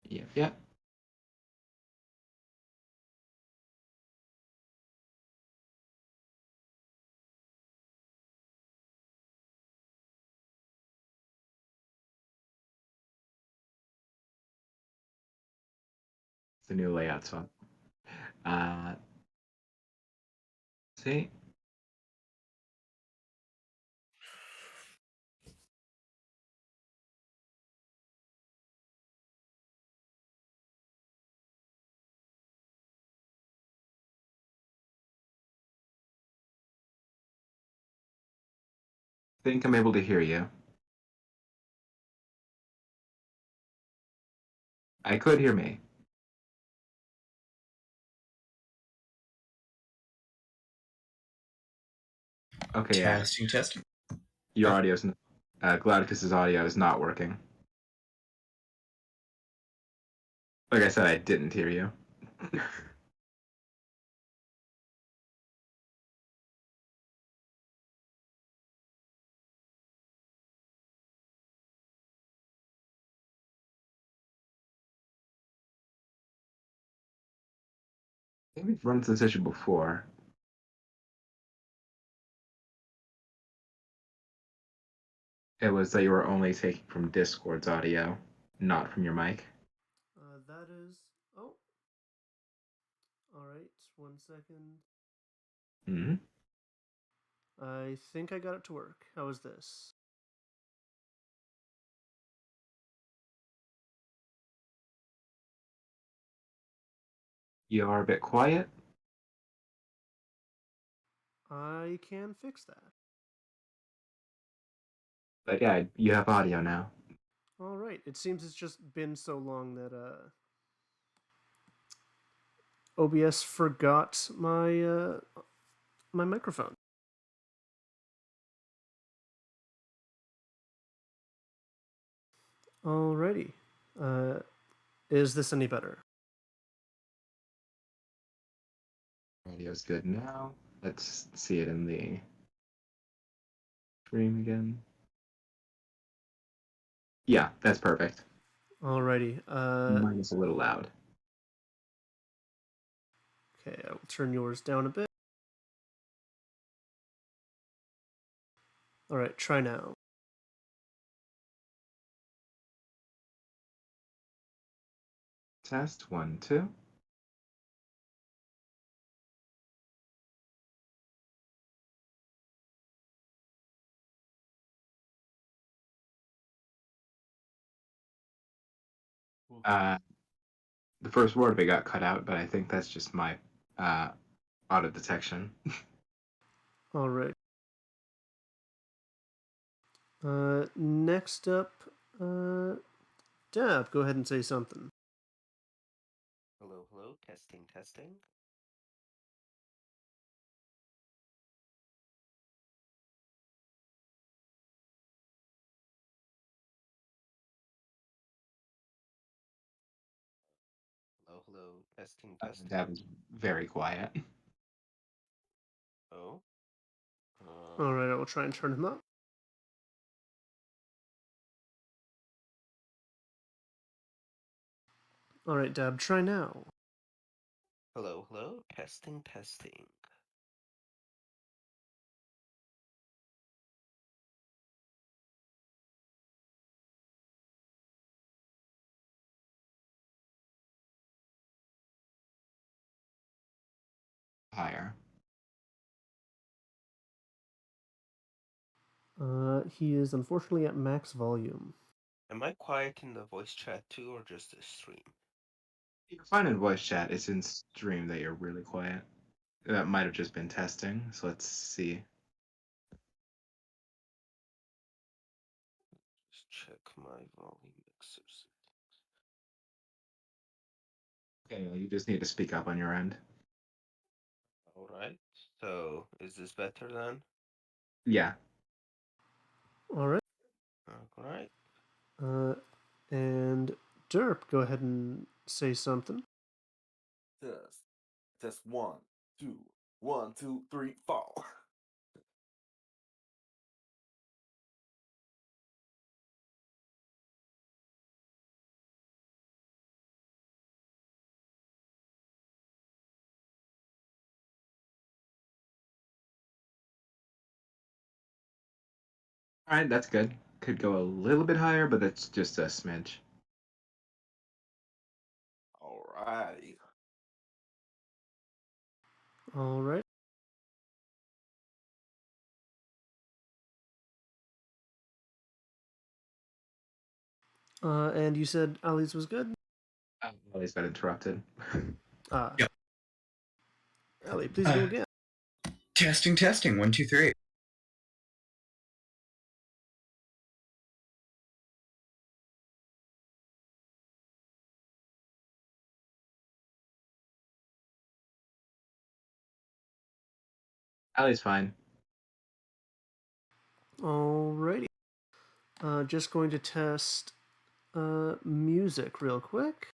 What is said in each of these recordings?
Yep, yep. The new layout's fun. Uh, see, think I'm able to hear you. I could hear me. Okay, yeah. Testing, testing. Your Oh. audio's Gladys's audio is not working. Like I said, I didn't hear you. I think we've run into this issue before. It was that you were only taking from Discord's audio, not from your mic. That is. Oh. Alright, 1 second. Hmm. I think I got it to work. How is this? You are a bit quiet, I can fix that. but yeah, you have audio now. Alright, it seems it's just been so long that OBS forgot my microphone. Alrighty. Is this any better? Audio's good now. Let's see it in the stream again. Yeah, that's perfect. Alrighty. Mine is a little loud. Okay, I will turn yours down a bit. Alright, try now. Test 1, 2. Uh, the first word of it got cut out, but I think that's just my auto detection. Alright. Next up, Dab, go ahead and say something. Hello, hello, testing, testing. Hello, hello, testing, testing. That was very quiet. Oh. Alright, I will try and turn him up. Alright, Dab, try now. Hello, hello, testing, testing. Higher. He is unfortunately at max volume. Am I quiet in the voice chat too, or just the stream? You're fine in voice chat. It's in stream that you're really quiet. That might have just been testing, so let's see. Just check my volume mixer Okay, well, you just need to speak up on your end. Alright, so is this better then? Yeah. Alright. Alright. And Derp, go ahead and say something. Test. Test 1, 2, 1, 2, 3, 4. All right, that's good. Could go a little bit higher, but that's just a smidge. Alrighty. All right. And you said Ali's was good? Well, he's got interrupted. Uh, Yep. Ali, please go again. Testing, testing. 1, 2, 3. Allie's fine. Alrighty. Just going to test music real quick.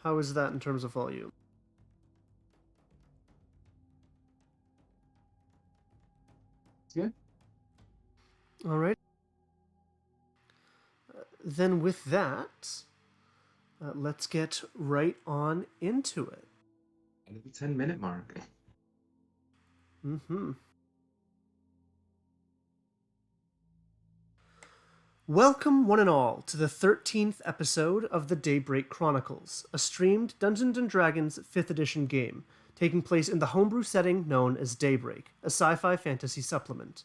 How is that in terms of volume? It's good. All right. Then with that, let's get right on into it. At the 10-minute mark. Mm-hmm. Welcome, one and all, to the 13th episode of the Daybreak Chronicles, a streamed Dungeons & Dragons 5th edition game, taking place in the homebrew setting known as Daybreak, a sci-fi fantasy supplement.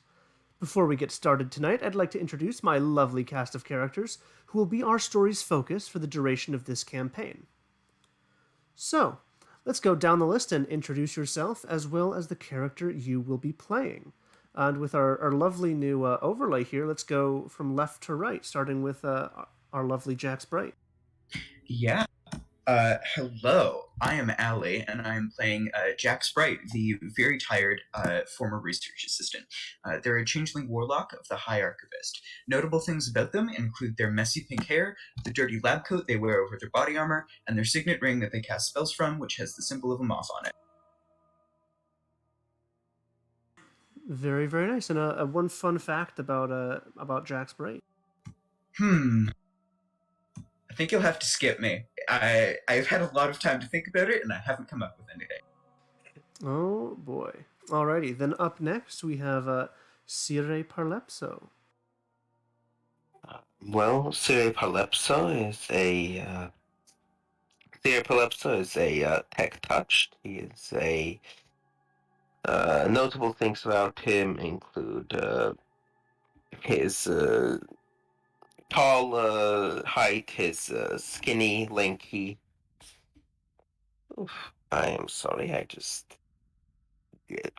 Before we get started tonight, I'd like to introduce my lovely cast of characters, who will be our story's focus for the duration of this campaign. So, let's go down the list and introduce yourself, as well as the character you will be playing. And with our lovely new overlay here, let's go from left to right, starting with our lovely Jax Bright. Yeah. Hello. I am Ali, and I'm playing Jack Sprite, the very tired former research assistant. They're a changeling warlock of the High Archivist. Notable things about them include their messy pink hair, the dirty lab coat they wear over their body armor, and their signet ring that they cast spells from, which has the symbol of a moth on it. Very, very nice. And one fun fact about Jax Bright. I think you'll have to skip me. I've had a lot of time to think about it, and I haven't come up with anything. Oh boy. Alrighty, then up next we have Sire Parlepso. Well, Siri Palepso is a tech touched. He is a notable things about him include his tall height, his skinny, lanky. Oof, I am sorry, I just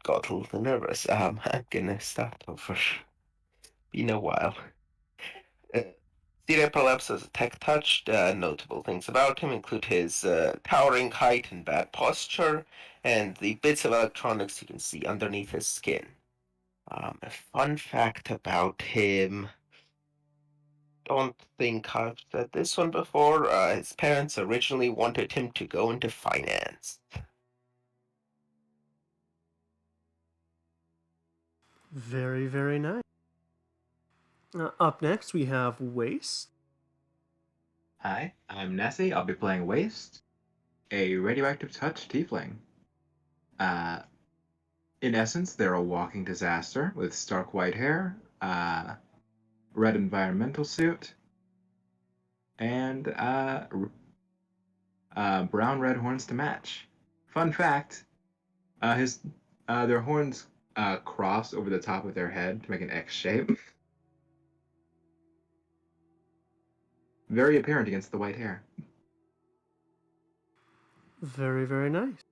got a little nervous. I'm gonna start over. Been a while. Siri Palepso is a tech touched. Notable things about him include his towering height and bad posture, and the bits of electronics you can see underneath his skin. A fun fact about him. Don't think I've said this one before. His parents originally wanted him to go into finance. Very, very nice. Up next we have Waste. Hi, I'm Nessie. I'll be playing Waste, a radioactive touch tiefling. In essence, they're a walking disaster with stark white hair, red environmental suit, and brown-red horns to match. Fun fact: their horns cross over the top of their head to make an X shape. Very apparent against the white hair. Very, very nice.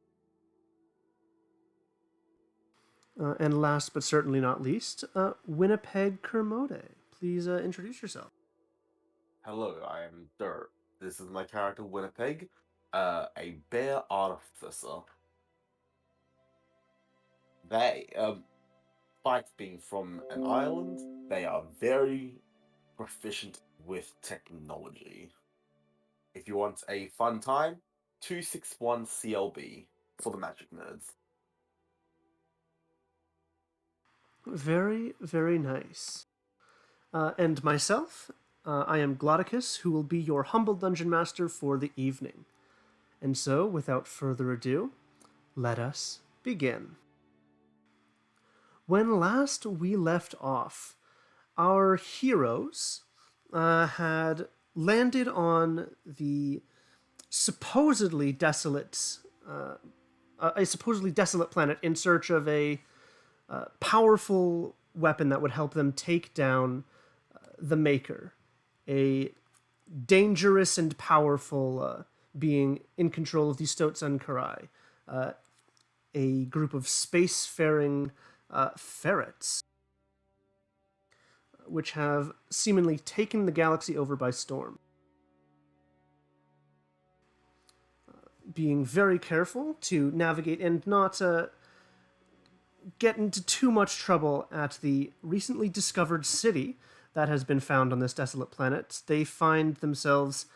And last but certainly not least, Winnipeg Kermode. Please introduce yourself. Hello, I am Dirt. This is my character Winnipeg, a bear artificer. They, despite being from an island, they are very proficient with technology. If you want a fun time, 261 CLB for the magic nerds. Very, very nice. And myself, I am Glotticus, who will be your humble dungeon master for the evening. And so, without further ado, let us begin. When last we left off, our heroes had landed on the supposedly desolate, a supposedly desolate planet in search of a powerful weapon that would help them take down the Maker, a dangerous and powerful being in control of the Stotsan Karai, a group of spacefaring ferrets, which have seemingly taken the galaxy over by storm. Being very careful to navigate and not get into too much trouble at the recently discovered city that has been found on this desolate planet, they find themselves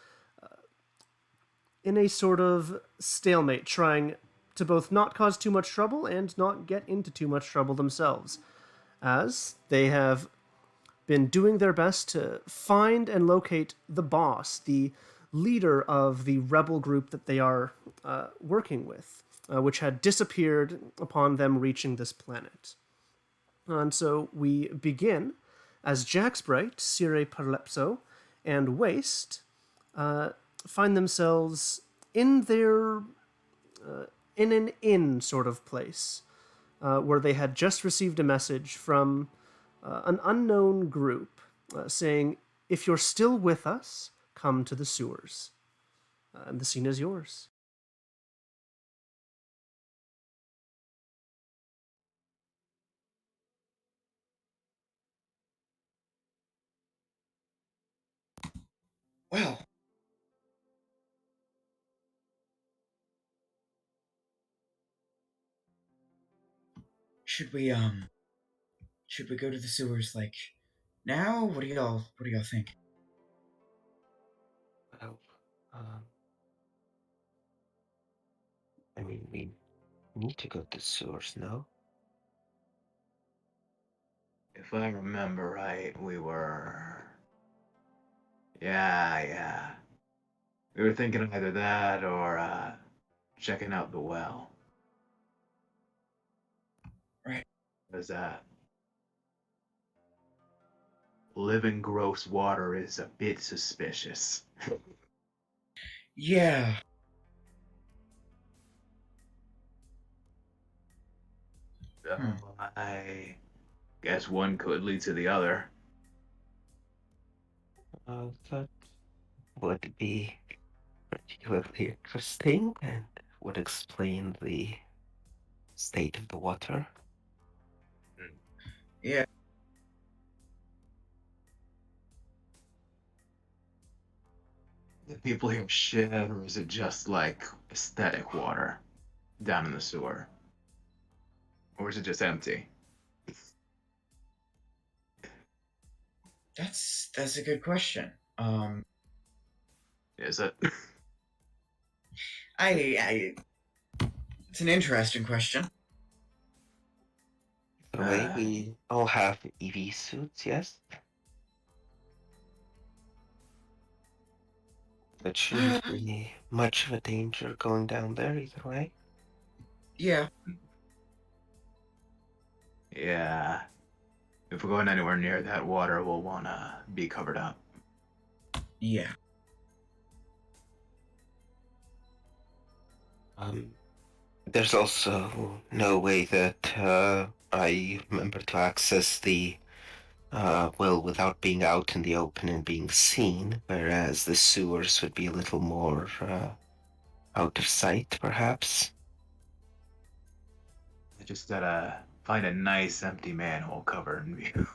in a sort of stalemate, trying to both not cause too much trouble and not get into too much trouble themselves, as they have been doing their best to find and locate the boss, the leader of the rebel group that they are working with, which had disappeared upon them reaching this planet. And so we begin as Jack Sprite, Sire Parlepso, and Waste find themselves in their in an inn sort of place, where they had just received a message from an unknown group saying, "If you're still with us, come to the sewers." And the scene is yours. Well, should we go to the sewers like now? What do y'all think? Well, I mean, we need to go to the sewers, no? If I remember right, we were. Yeah. We were thinking of either that or checking out the well. Right. What is that? Living gross water is a bit suspicious. Yeah. So I guess one could lead to the other. That would be particularly interesting and would explain the state of the water. Yeah. Do people here shit, or is it just like aesthetic water down in the sewer? Or is it just empty? That's a good question. Is it? I it's an interesting question. By the way, we all have EV suits, yes? That shouldn't be much of a danger going down there either way. Yeah. Yeah. If we're going anywhere near that water, we'll want to be covered up. Yeah. There's also no way that I remember to access the well without being out in the open and being seen, whereas the sewers would be a little more out of sight, perhaps. I just gotta find a nice empty manhole cover in view.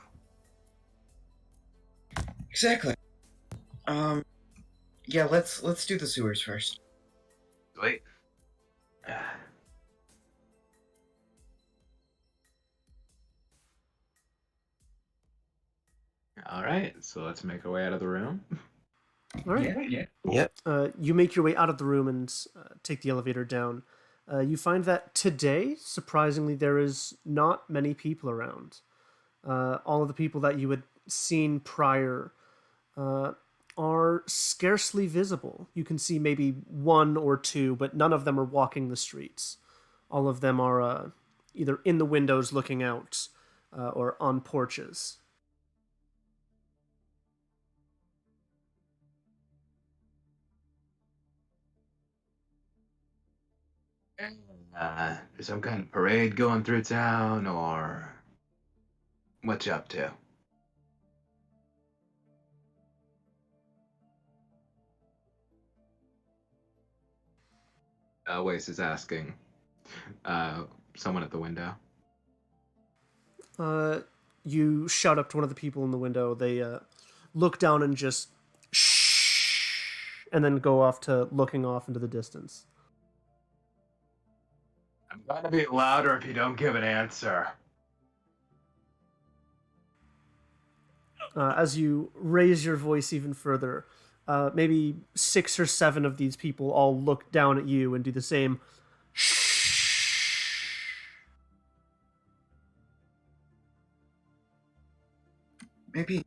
Exactly. Yeah, let's do the sewers first. Wait. All right, so let's make our way out of the room. All right. Yeah. Yep. You make your way out of the room and take the elevator down. You find that today, surprisingly, there is not many people around. All of the people that you had seen prior are scarcely visible. You can see maybe one or two, but none of them are walking the streets. All of them are either in the windows looking out or on porches. There's some kind of parade going through town, or what you up to? Wace is asking someone at the window. You shout up to one of the people in the window. They look down and just shh, and then go off to looking off into the distance. I'm gonna be louder if you don't give an answer. As you raise your voice even further, maybe 6 or 7 of these people all look down at you and do the same. Maybe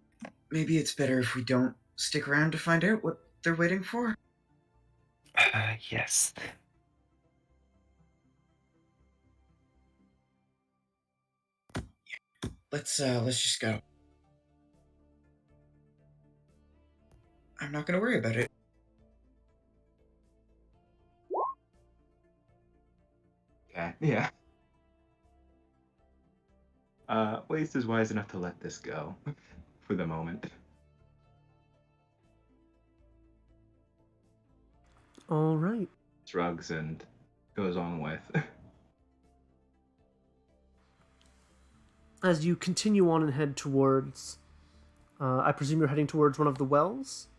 it's better if we don't stick around to find out what they're waiting for. Yes. Let's just go. I'm not gonna worry about it. Okay, yeah. Waste is wise enough to let this go for the moment. All right. Shrugs and goes on with. As you continue on and head towards, I presume you're heading towards one of the wells?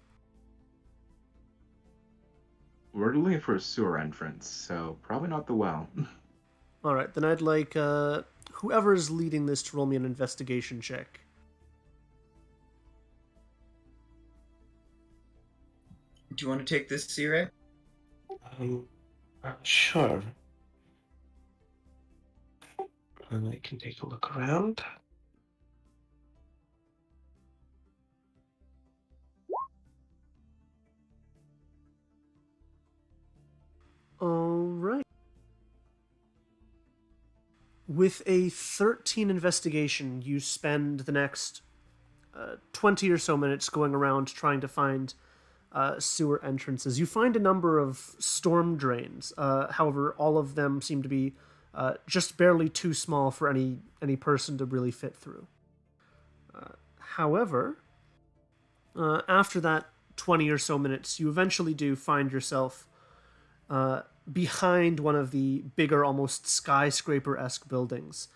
We're looking for a sewer entrance, so probably not the well. All right, then I'd like whoever is leading this to roll me an investigation check. Do you want to take this, Sire? Sure. And I can take a look around. All right. With a 13 investigation, you spend the next 20 or so minutes going around trying to find sewer entrances. You find a number of storm drains. However, all of them seem to be just barely too small for any person to really fit through. However, after that 20 or so minutes, you eventually do find yourself behind one of the bigger, almost skyscraper-esque buildings,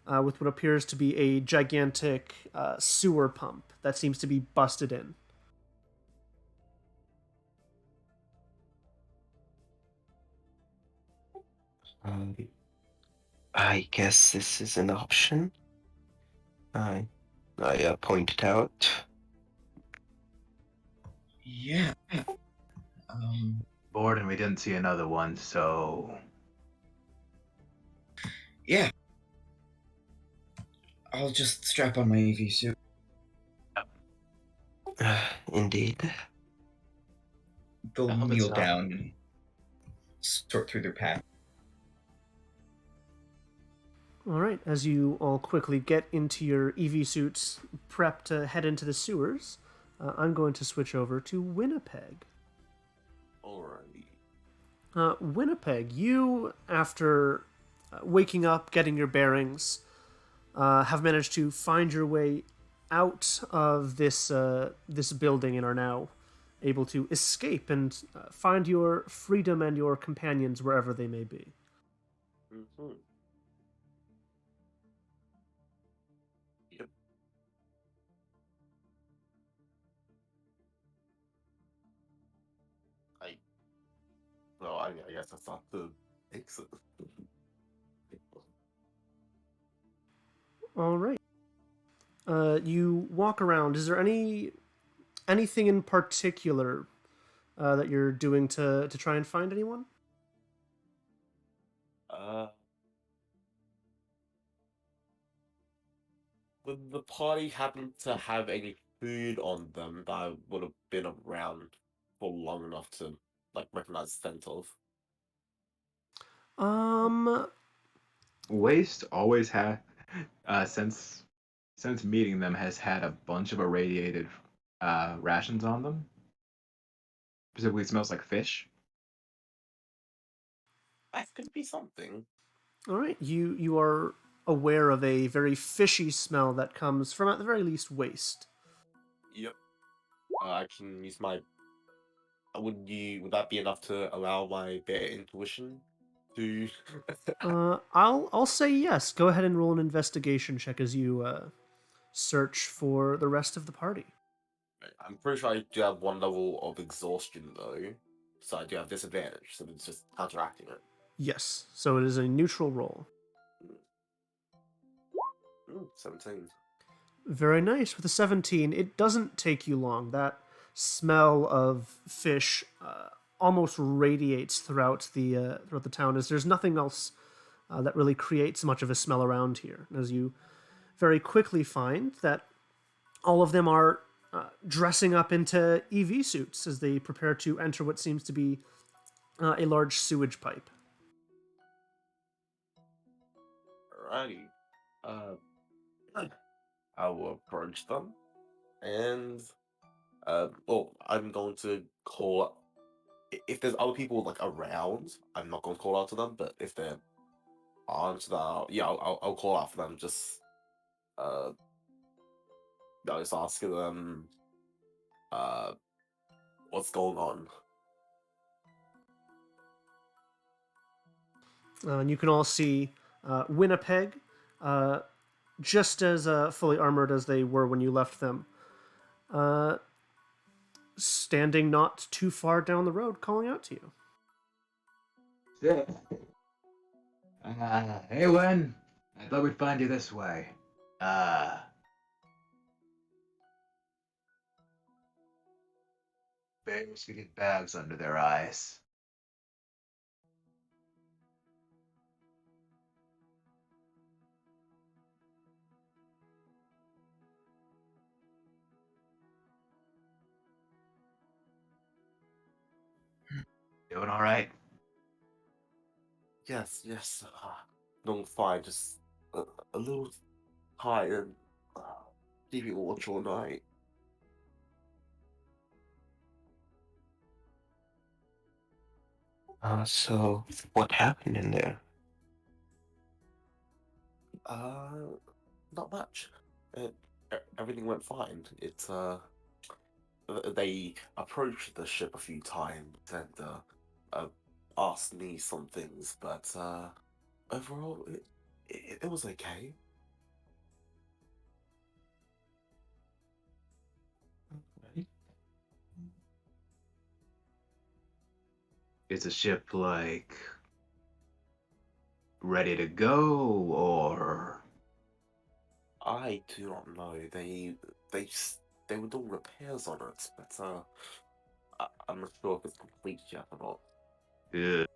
with what appears to be a gigantic sewer pump that seems to be busted in. I guess this is an option. I pointed out. Yeah. Bored and we didn't see another one, so Yeah. I'll just strap on my EV suit. Indeed. They'll I hope kneel it's not. down and sort through their pack. All right, as you all quickly get into your EV suits, prep to head into the sewers, I'm going to switch over to Winnipeg. Alrighty. Winnipeg, you, after waking up, getting your bearings, have managed to find your way out of this building and are now able to escape and find your freedom and your companions wherever they may be. Mm-hmm. Yep. I guess that's not the exit. All right. You walk around. Is there anything in particular that you're doing to try and find anyone? Would the party happen to have any food on them that I would have been around for long enough to like recognize the scent of. Um, Waste always had, since meeting them, has had a bunch of irradiated rations on them. Specifically, smells like fish. That could be something. all right, you are aware of a very fishy smell that comes from, at the very least, waste. Yep. I can use my. Would that be enough to allow my better intuition to? I'll say yes. Go ahead and roll an investigation check as you search for the rest of the party. I'm pretty sure I do have one level of exhaustion though, so I do have disadvantage. So it's just counteracting it. Yes, so it is a neutral roll. 17. Very nice. With a 17, it doesn't take you long. That smell of fish almost radiates throughout the town, as there's nothing else that really creates much of a smell around here. As you very quickly find that all of them are dressing up into EV suits as they prepare to enter what seems to be a large sewage pipe. Alrighty. Uh, I will approach them, and well, I'm going to call. If there's other people like around, I'm not going to call out to them. But if there aren't, that yeah, I'll call out for them. Uh, I was asking them, uh, what's going on. And you can all see Winnipeg, just as fully armored as they were when you left them, standing not too far down the road, calling out to you. Yeah. Hey, Wen. I thought we'd find you this way. Bears could get bags under their eyes. Doing all right? Yes. Doing fine. Just a little tired. Uh, TV watch all night. So what happened in there? Uh, Not much. It, Everything went fine. They approached the ship a few times and uh, asked me some things, but overall, it was okay. Is the ship like ready to go, or I do not know. They s- they were doing repairs on it, but I'm not sure if it's complete yet or not. Ugh.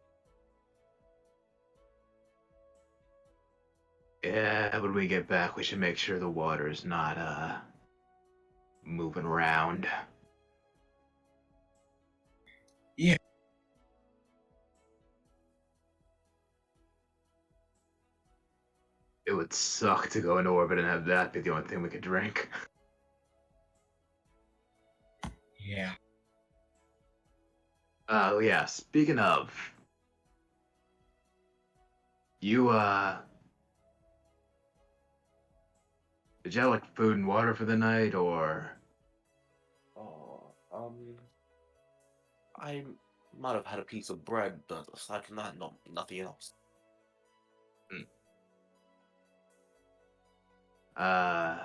Yeah, when we get back, we should make sure the water's not moving around. Yeah. It would suck to go into orbit and have that be the only thing we could drink. Yeah. Oh yeah, speaking of, you did you have like food and water for the night, or Oh, I might have had a piece of bread, but aside from that, nothing else. Hmm. uh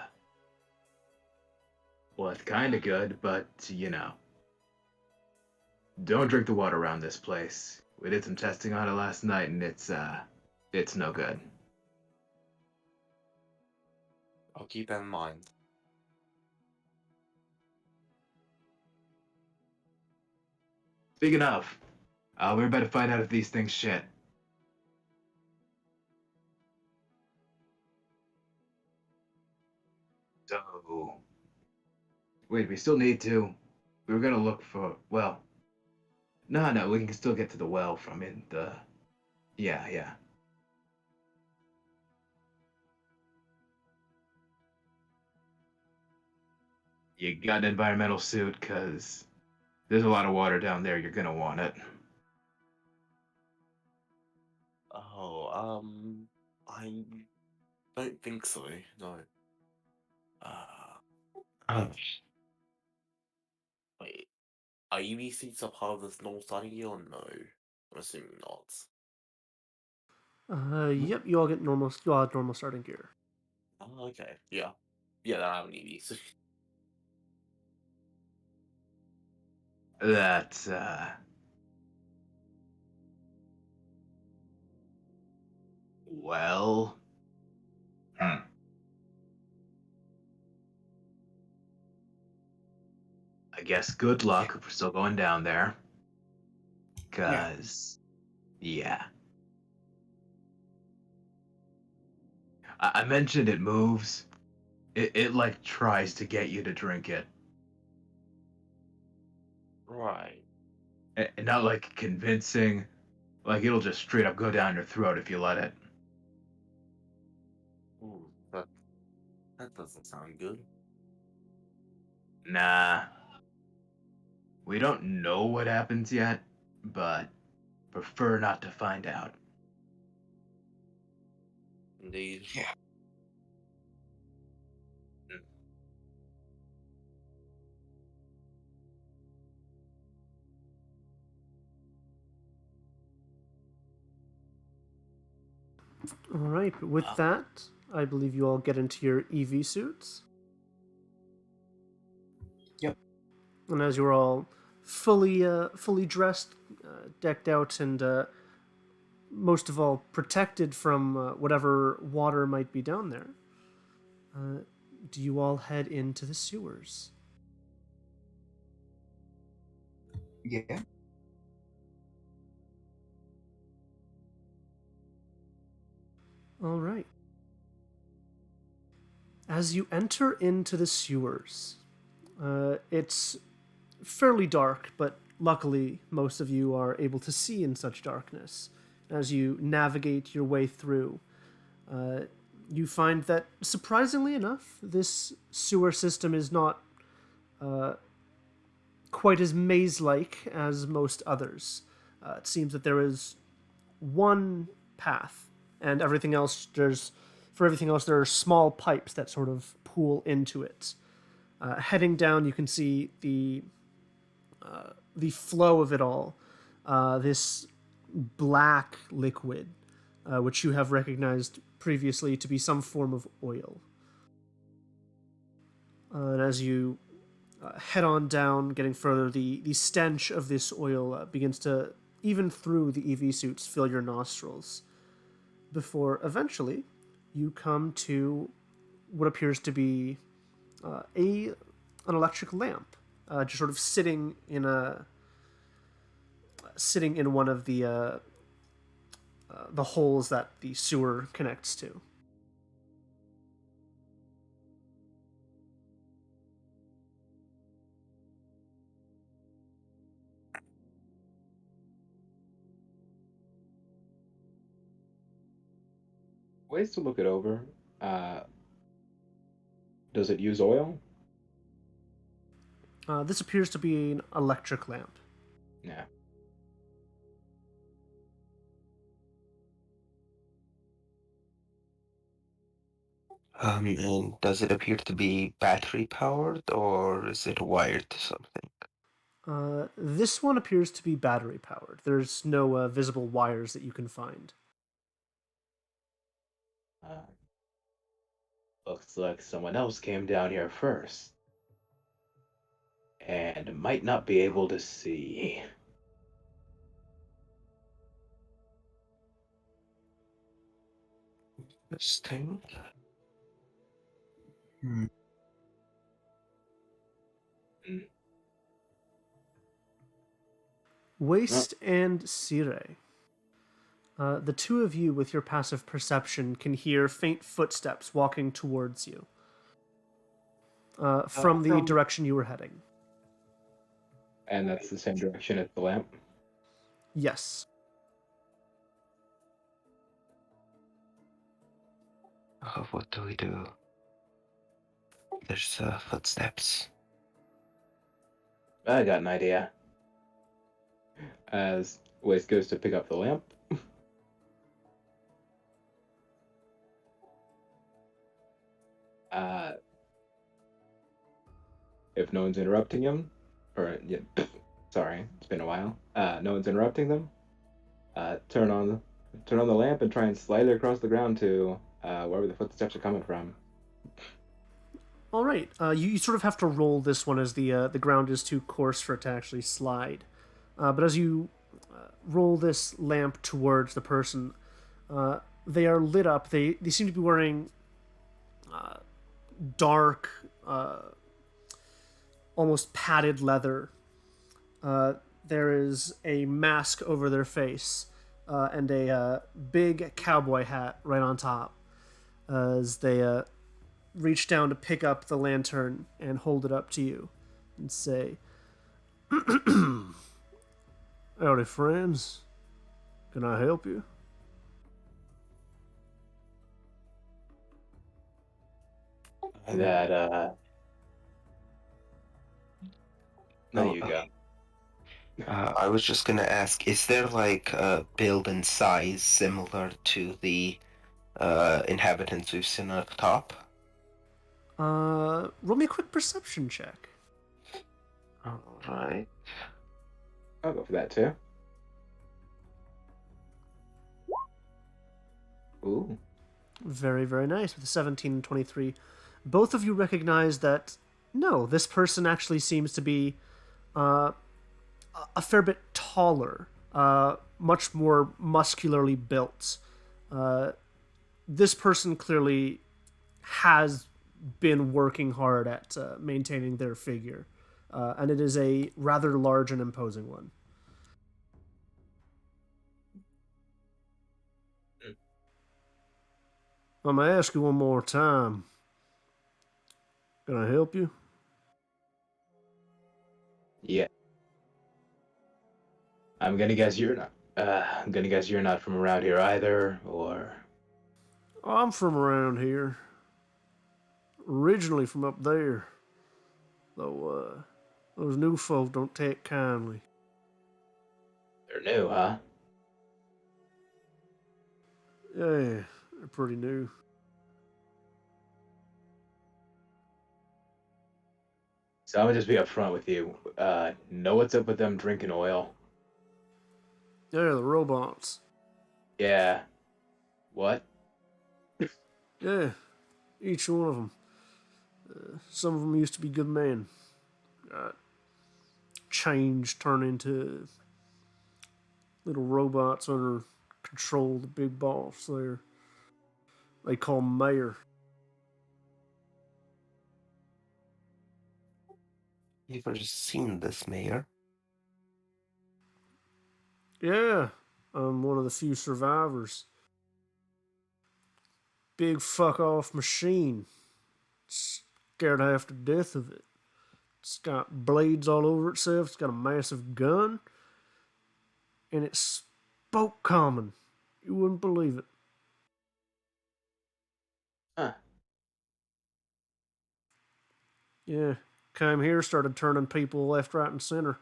well, it's kind of good, but don't drink the water around this place. We did some testing on it last night, and it's no good. I'll keep that in mind. Speaking of, we're about to find out if these things shit. So, Wait, we still need to. We were gonna look for. Well, no, we can still get to the well from in the. Yeah, yeah. You got an environmental suit, cause there's a lot of water down there. You're gonna want it. Oh, I don't think so. No. Uh, Uh, wait. Are UV suits a part of this normal starting gear or no? I'm assuming not. Yep, you all get normal. You all have normal starting gear. Oh, okay. Yeah. Yeah, then I have an UV suit. That's well. Hmm. I guess good luck if we're still going down there. Cause yeah. I mentioned it moves. It like tries to get you to drink it. Right. And not like convincing. Like it'll just straight up go down your throat if you let it. Ooh, that doesn't sound good. Nah. We don't know what happens yet, but prefer not to find out. Indeed. Yeah. All right. But with that, I believe you all get into your EV suits. Yep. And as you're all fully dressed, decked out, and most of all protected from whatever water might be down there, do you all head into the sewers? Yeah. All right. As you enter into the sewers, it's fairly dark, but luckily most of you are able to see in such darkness. As you navigate your way through, you find that, surprisingly enough, this sewer system is not quite as maze-like as most others. It seems that there is one path, and for everything else there are small pipes that sort of pool into it. Heading down, you can see the flow of it all. This black liquid, which you have recognized previously to be some form of oil. And as you head on down, getting further, the stench of this oil begins to, even through the EV suits, fill your nostrils. Before eventually you come to what appears to be an electric lamp, just sort of sitting in one of the holes that the sewer connects to. Ways to look it over. Uh, does it use oil? This appears to be an electric lamp. Yeah. and does it appear to be battery powered or is it wired to something? This one appears to be battery powered. There's no visible wires that you can find. Uh, looks like someone else came down here first. And might not be able to see. This thing? Hmm. Waste and Sire. The two of you, with your passive perception, can hear faint footsteps walking towards you. from the direction you were heading. And that's the same direction as the lamp. Yes. Oh, what do we do? There's footsteps. I got an idea. As Waze goes to pick up the lamp, if no one's interrupting him, or yeah, sorry, it's been a while. No one's interrupting them. Turn on the lamp and try and slide it across the ground to wherever the footsteps are coming from. All right. You sort of have to roll this one as the ground is too coarse for it to actually slide. But as you roll this lamp towards the person, they are lit up. They seem to be wearing dark, almost padded leather. There is a mask over their face and a big cowboy hat right on top as they reach down to pick up the lantern and hold it up to you and say, "Howdy, friends. Can I help you?" That there Oh, you go. I was just gonna ask, is there like a build and size similar to the inhabitants we've seen up top? Roll me a quick perception check. Alright. I'll go for that too. Ooh. Very, very nice. With a 17 and 23. Both of you recognize that, no, this person actually seems to be a fair bit taller, much more muscularly built. This person clearly has been working hard at maintaining their figure, and it is a rather large and imposing one. I'm gonna ask you one more time. Can I help you? Yeah. I'm gonna guess you're not. I'm gonna guess you're not from around here either, or I'm from around here. Originally from up there. Though, those new folk don't take kindly. they're new, huh? Yeah, they're pretty new. So I'm gonna just be upfront with you. Know what's up with them drinking oil? Yeah, the robots. Yeah. What? Yeah, each one of them. Some of them used to be good men. Got changed, turned into little robots under control of the big boss there. They call him Mayor. You've ever seen this, Mayor? Yeah, I'm one of the few survivors. Big fuck off machine. Scared half to death of it. It's got blades all over itself. It's got a massive gun. And it spoke common. You wouldn't believe it. Huh. Yeah. Came here, started turning people left, right, and center.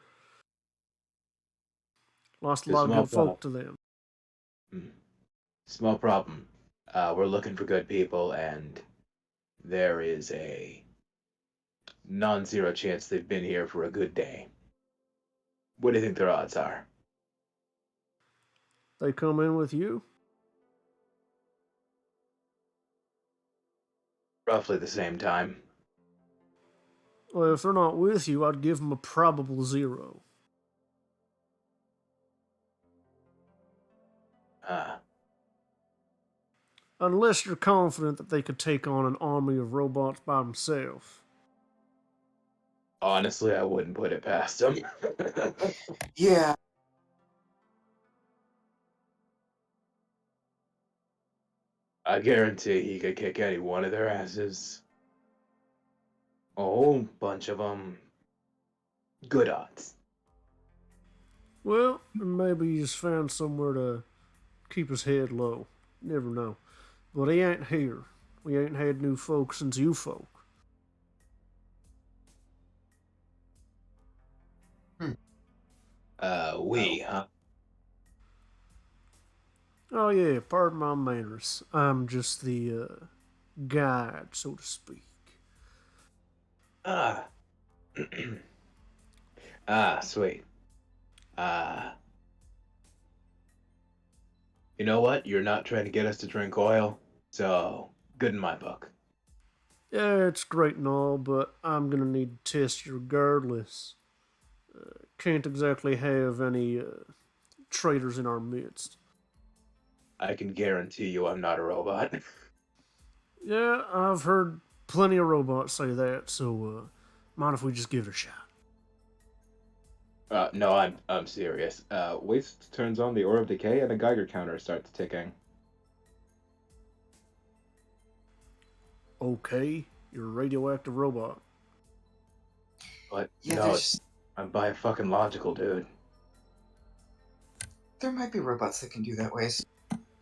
Lost a It's a lot of small good folk problem. to them. Small problem. We're looking for good people, and there is a non-zero chance they've been here for a good day. What do you think their odds are? They come in with you? Roughly the same time. Well, if they're not with you, I'd give them a probable 0. Uh, Unless you're confident that they could take on an army of robots by themselves. Honestly, I wouldn't put it past them. Yeah. I guarantee he could kick any one of their asses. A whole bunch of good odds. Well, maybe he's found somewhere to keep his head low. Never know. But he ain't here. We ain't had new folk since you folk. Huh? Oh yeah, pardon my manners. I'm just the guide, so to speak. Ah. Sweet. Uh, you know what? You're not trying to get us to drink oil, so good in my book. Yeah, it's great and all, but I'm gonna need to test you regardless. Can't exactly have any traitors in our midst. I can guarantee you I'm not a robot. Yeah, I've heard plenty of robots say that, so mind if we just give it a shot? No, I'm serious. Waste turns on the Ore of Decay and a Geiger counter starts ticking. Okay, you're a radioactive robot. But Yeah, no, I'm fucking logical, dude. there might be robots that can do that ways.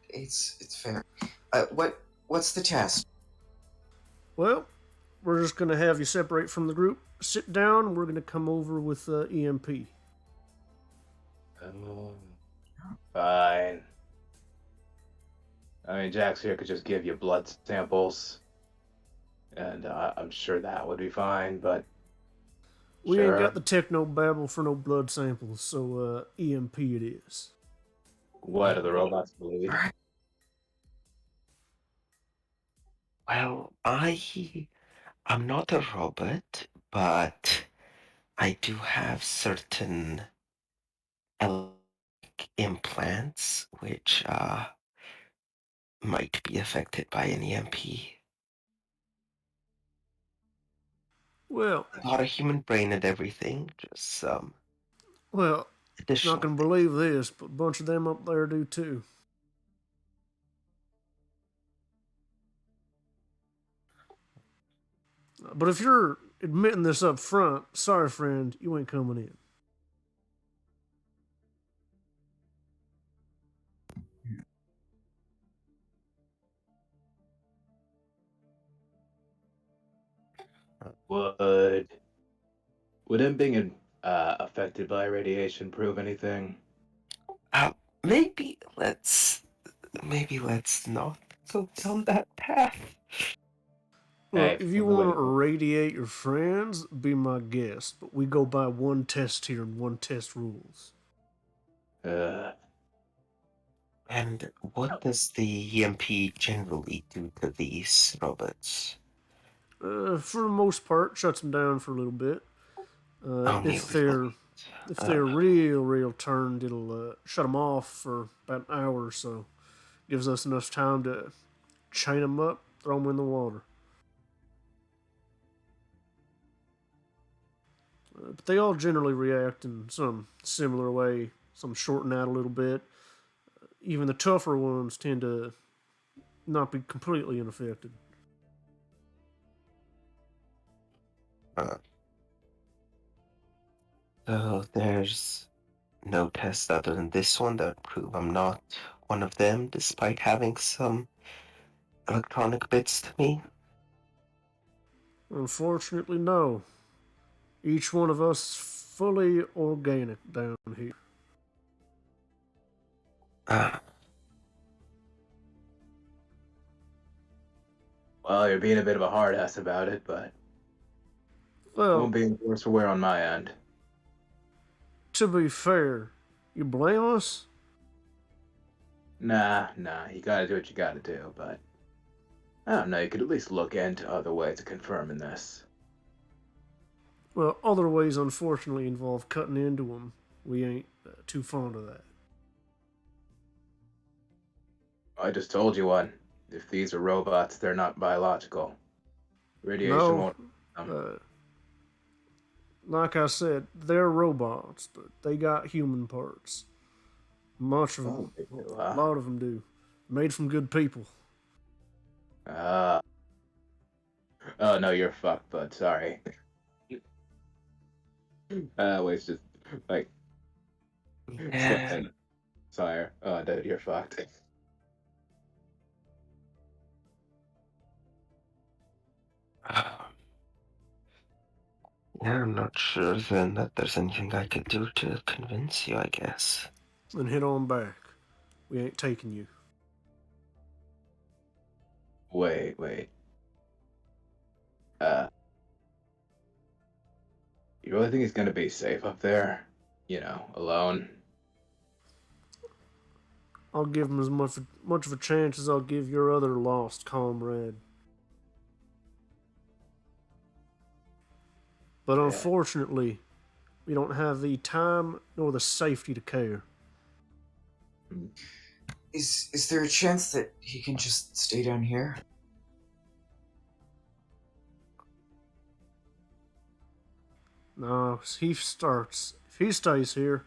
It's fair. What's the test? Well, we're just gonna have you separate from the group. Sit down. We're gonna come over with EMP. Oh, fine. I mean, Jax here could just give you blood samples, and I'm sure that would be fine, but We ain't sure. got the techno babble for no blood samples, so EMP it is. What do the robots believe? Well, I'm not a robot, but I do have certain implants which might be affected by an EMP. Well, Not a human brain and everything, just some well, not additional gonna things. believe this, but a bunch of them up there do too. But if you're admitting this up front, sorry, friend, you ain't coming in. Would would him being affected by radiation prove anything? Uh, maybe let's maybe let's not go down that path. Look, Hey, if you from the way want you to irradiate your friends, be my guest. But we go by one test here and one test rules. And what does the EMP generally do to these robots? For the most part, shuts them down for a little bit. Only a If little they're bit. if they're real turned, it'll shut them off for about an hour or so. Gives us enough time to chain them up, throw them in the water. But they all generally react in some similar way. Some shorten out a little bit. Even the tougher ones tend to not be completely unaffected. Uh, so there's no test other than this one that would prove I'm not one of them, despite having some electronic bits to me. Unfortunately, no. Each one of us is fully organic down here. Uh, Well, you're being a bit of a hard ass about it, but Well, won't be any worse for wear on my end. to be fair, you blame us? Nah, you gotta do what you gotta do, but I don't know, you could at least look into other ways of confirming this. Well, other ways unfortunately involve cutting into them. We ain't too fond of that. I just told you one. If these are robots, they're not biological. Radiation No, won't. uh, like I said, they're robots, but they got human parts. Much of them, They do, a lot of them do. Made from good people. Uh, Oh no, you're fucked, bud. Sorry. Wade's just like slipping. Sorry. Oh, dude, you're fucked. Yeah, I'm not sure then that there's anything I could do to convince you, I guess. Then head on back. We ain't taking you. Wait. Uh, you really think he's gonna be safe up there? You know, alone? I'll give him as much of a chance as I'll give your other lost comrade. But Yeah. unfortunately, we don't have the time nor the safety to care. Is there a chance that he can just stay down here? No, if he stays here,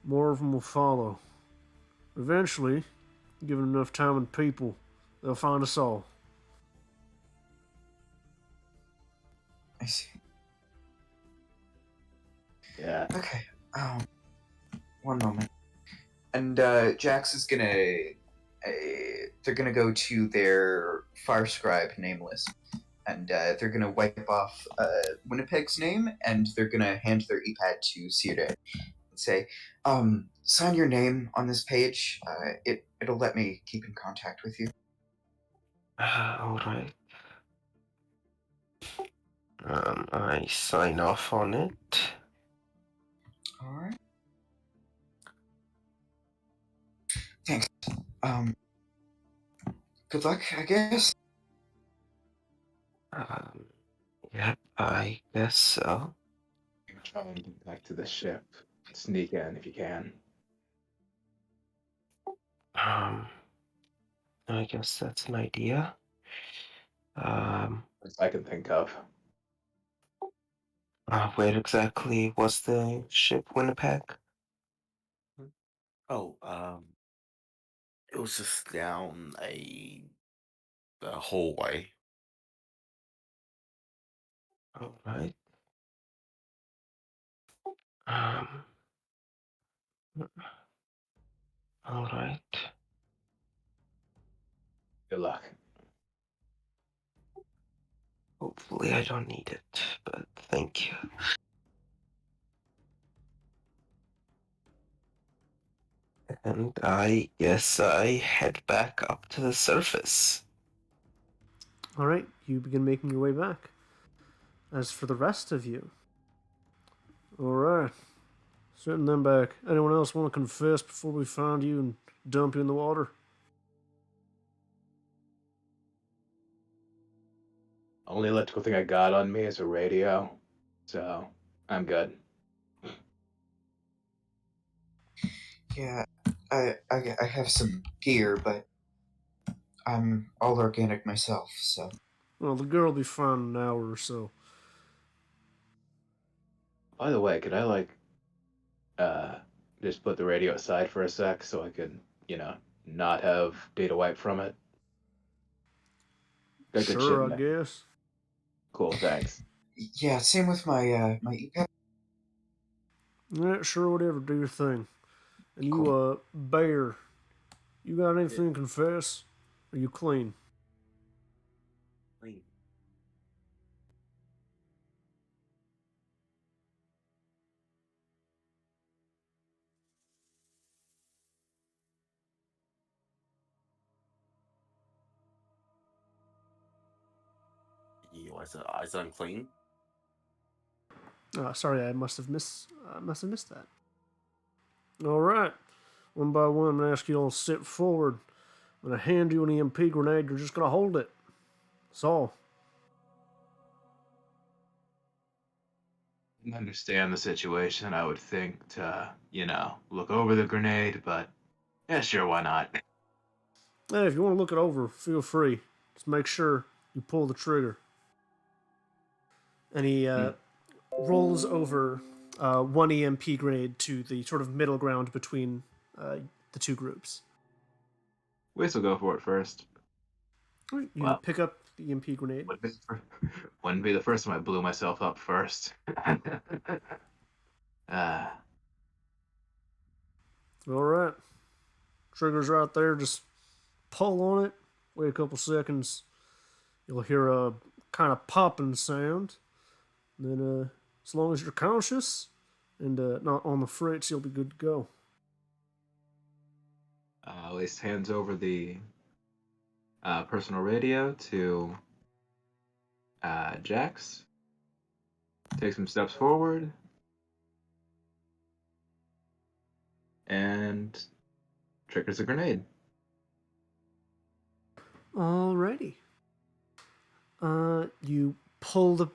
more of them will follow. Eventually, given enough time and people, they'll find us all. I see. Yeah. Okay. One moment. And Jax is gonna. They're gonna go to their fire scribe nameless, and they're gonna wipe off Winnipeg's name, and they're gonna hand their e-pad to Cedar and say, "Sign your name on this page. It'll let me keep in contact with you." All right. I sign off on it. All right. Thanks. Good luck, I guess. Yep, I guess so. Try and get back to the ship. Sneak in if you can. I guess that's an idea. As I can think of. Where exactly was the ship, Winnipeg? Oh, it was just down a hallway. All right. Um, all right. Good luck. Hopefully I don't need it, but thank you. And I guess I head back up to the surface. Alright, you begin making your way back. As for the rest of you. Alright. Sitting them back. Anyone else want to confess before we find you and dump you in the water? Only electrical thing I got on me is a radio. So, I'm good. Yeah, I have some gear, but I'm all organic myself, so. Well, the girl will be fine in an hour or so. By the way, could I uh just put the radio aside for a sec so I could, not have data wipe from it? Got good shit Sure, in I there. guess. Cool, thanks. Yeah, same with my my e-pad. Yeah, sure, whatever, do your thing. And you, Cool. Bear, you got anything to confess? Are you clean? Is it unclean? Sorry, I must have missed that. All right. One by one, I'm going to ask you all to sit forward. I'm going to hand you an EMP grenade. You're just going to hold it. That's all. I understand the situation. I would think to, look over the grenade, but yeah, sure, why not? Hey, if you want to look it over, feel free. Just make sure you pull the trigger. And he rolls over one EMP grenade to the sort of middle ground between the two groups. We still go for it first. You Wow. pick up the EMP grenade. Wouldn't be the first time I blew myself up first. uh, All right. Trigger's right there. Just pull on it. Wait a couple seconds. You'll hear a kind of popping sound. Then, as long as you're conscious and not on the fritz, you'll be good to go. Lace hands over the personal radio to Jax. Takes some steps forward. And triggers a grenade. Alrighty. You pull the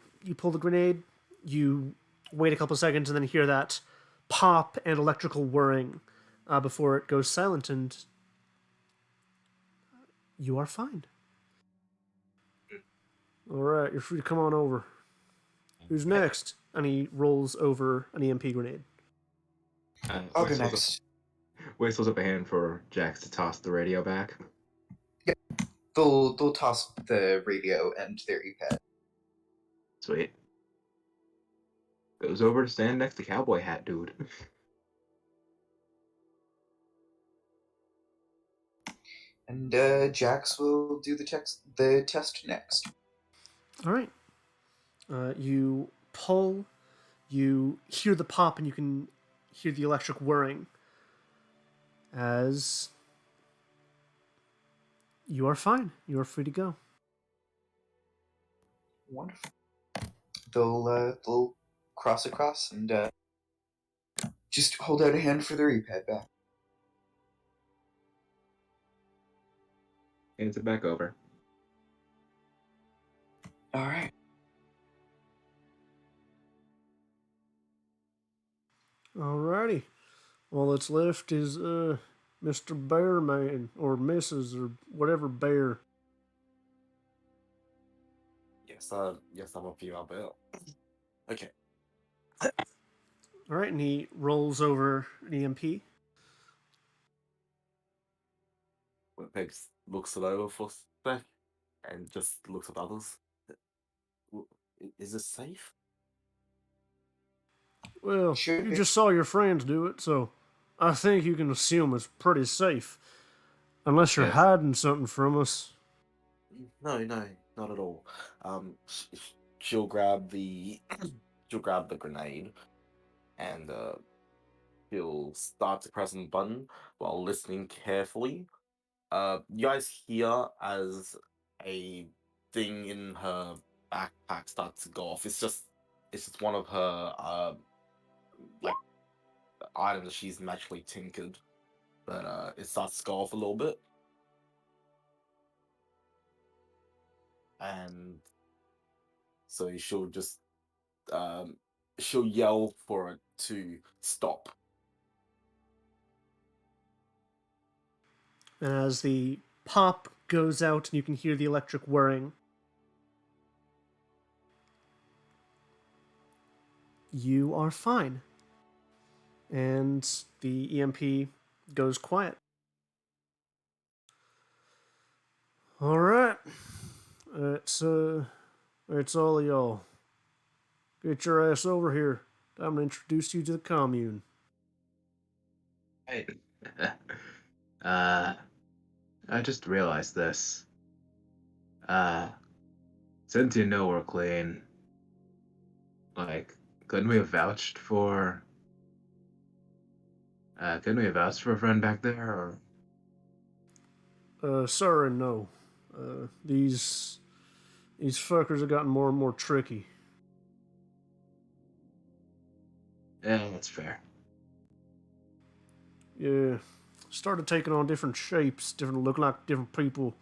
grenade. You wait a couple seconds and then hear that pop and electrical whirring before it goes silent, and you are fine. All right, you're free to come on over. Who's next? And he rolls over an EMP grenade. I'll go next. Whistles up a hand for Jax to toss the radio back. They'll toss the radio and their e-pad. Sweet. Goes over to stand next to Cowboy Hat Dude. And Jax will do the test next. All right. You pull. You hear the pop, and you can hear the electric whirring. As you are fine. You are free to go. Wonderful. They'll cross across and just hold out a hand for their e-pad back. Hands it back over. All right. Alrighty. All that's left is Mr. Bearman or Mrs. or whatever Bear. Yes, I'm a female bear. Okay. Alright, and he rolls over an EMP. Peg looks it over for a sec and just looks at others. Is this safe? Well, Sure. you just saw your friends do it, so I think you can assume it's pretty safe. Unless you're Yes. hiding something from us. No, not at all. She'll grab the she'll grab the grenade and she'll start to press the button while listening carefully. You guys hear as a thing in her backpack starts to go off. It's just one of her like items that she's magically tinkered, but it starts to go off a little bit, and so she'll just she'll yell for it to stop. And as the pop goes out and you can hear the electric whirring, you are fine. And the EMP goes quiet. Alright. It's all of y'all. Get your ass over here. I'm gonna introduce you to the commune. Hey. I just realized this. Since you know we're clean, like, couldn't we have vouched for a friend back there, or? Sir and no. These fuckers have gotten more and more tricky. Yeah, that's fair. Yeah, started taking on different shapes, looking like different people.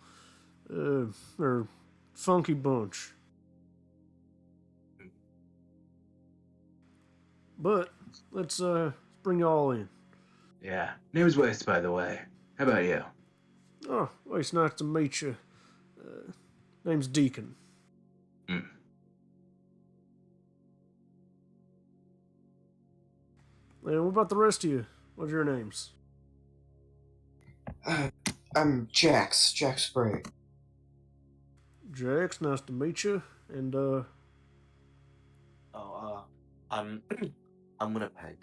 They're a funky bunch. But let's bring y'all in. Yeah. Name's West, by the way. How about you? Oh, well, it's nice to meet you. Name's Deacon. Mm. And what about the rest of you? What's your names? I'm Jax Spray. Jax, nice to meet you. And, I'm I'm Winnipeg.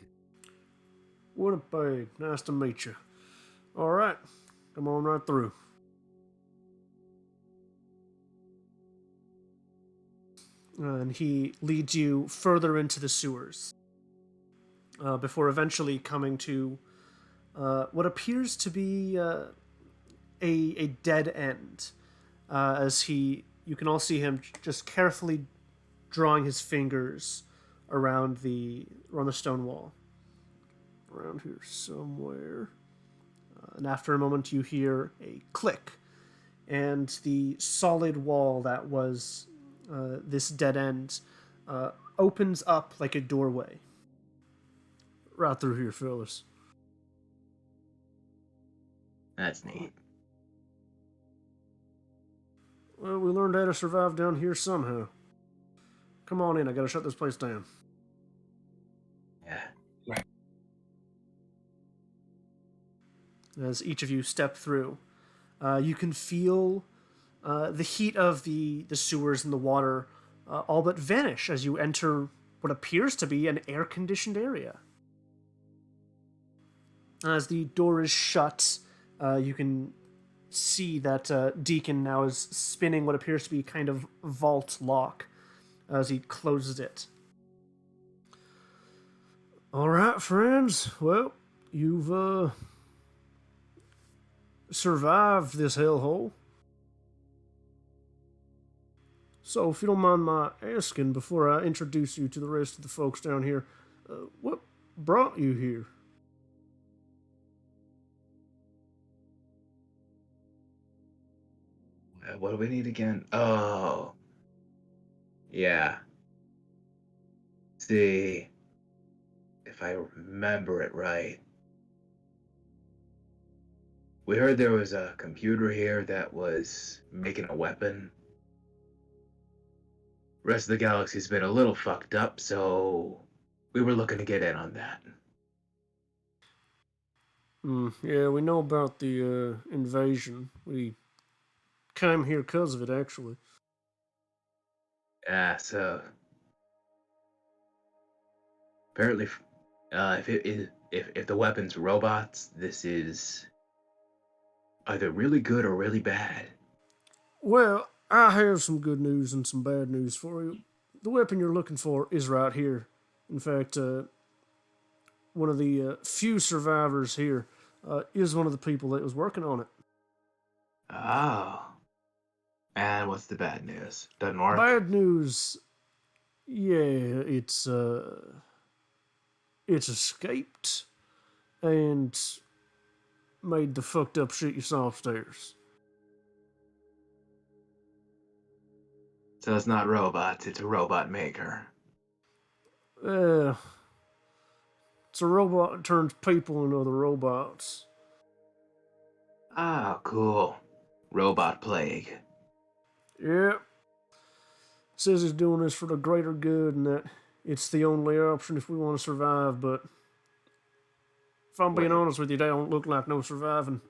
Winnipeg, nice to meet you. All right, come on right through. And he leads you further into the sewers before eventually coming to what appears to be a dead end. As you can all see him just carefully drawing his fingers around the stone wall. Around here somewhere. And after a moment, you hear a click, and the solid wall that was this dead end opens up like a doorway. Right through here, fellas. That's neat. Well, we learned how to survive down here somehow. Come on in, I gotta shut this place down. Yeah. As each of you step through, you can feel the heat of the sewers and the water all but vanish as you enter what appears to be an air-conditioned area. As the door is shut, you can see that Deacon now is spinning what appears to be kind of vault lock as he closes it. All right, friends. Well, you've survived this hellhole. So, if you don't mind my asking, before I introduce you to the rest of the folks down here, what brought you here? What do we need again? Oh. Yeah. See, if I remember it right, we heard there was a computer here that was making a weapon. Rest of the galaxy's been a little fucked up, so we were looking to get in on that. Yeah, we know about the invasion. We came here because of it, actually. Yeah, so apparently, if the weapon's robots, this is either really good or really bad. Well, I have some good news and some bad news for you. The weapon you're looking for is right here. In fact, one of the few survivors here is one of the people that was working on it. Oh. And what's the bad news? Doesn't work? Bad news, yeah, it's escaped and made the fucked up shit you saw upstairs. So it's not robots, it's a robot maker. It's a robot that turns people into other robots. Ah, cool. Robot plague. Yep. Says he's doing this for the greater good and that it's the only option if we want to survive, but if I'm being honest with you, they don't look like no surviving.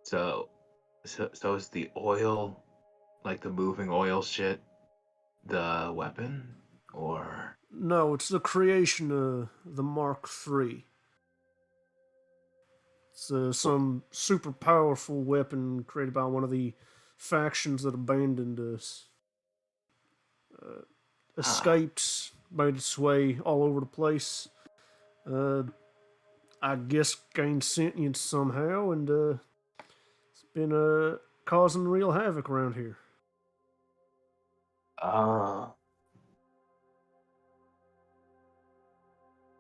So is the oil, like the moving oil shit, the weapon? Or... No, it's the creation of the Mark III. It's some super powerful weapon created by one of the factions that abandoned us. Escaped, made its way all over the place. I guess gained sentience somehow, and it's been causing real havoc around here.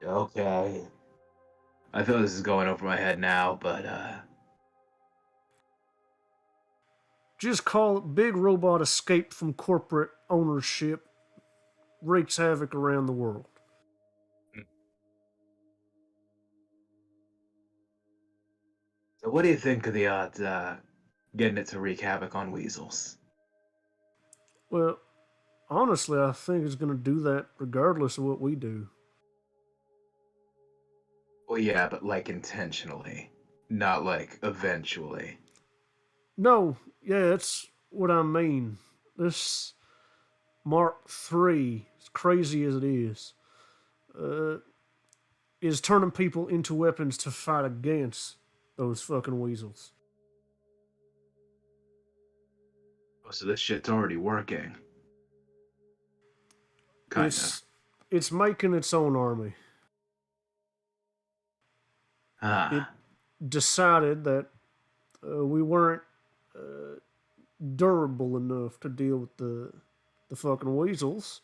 Okay. I feel this is going over my head now, but Just call it big robot escaped from corporate ownership, wreaks havoc around the world. So what do you think of the odds getting it to wreak havoc on weasels? Well, honestly, I think it's going to do that regardless of what we do. Well, yeah, but like intentionally, not like eventually. No, yeah, it's what I mean. This Mark III, as crazy as it uh, is turning people into weapons to fight against those fucking weasels. Oh, so this shit's already working. Kind of. It's making its own army. It Ah. decided that we weren't durable enough to deal with the fucking weasels.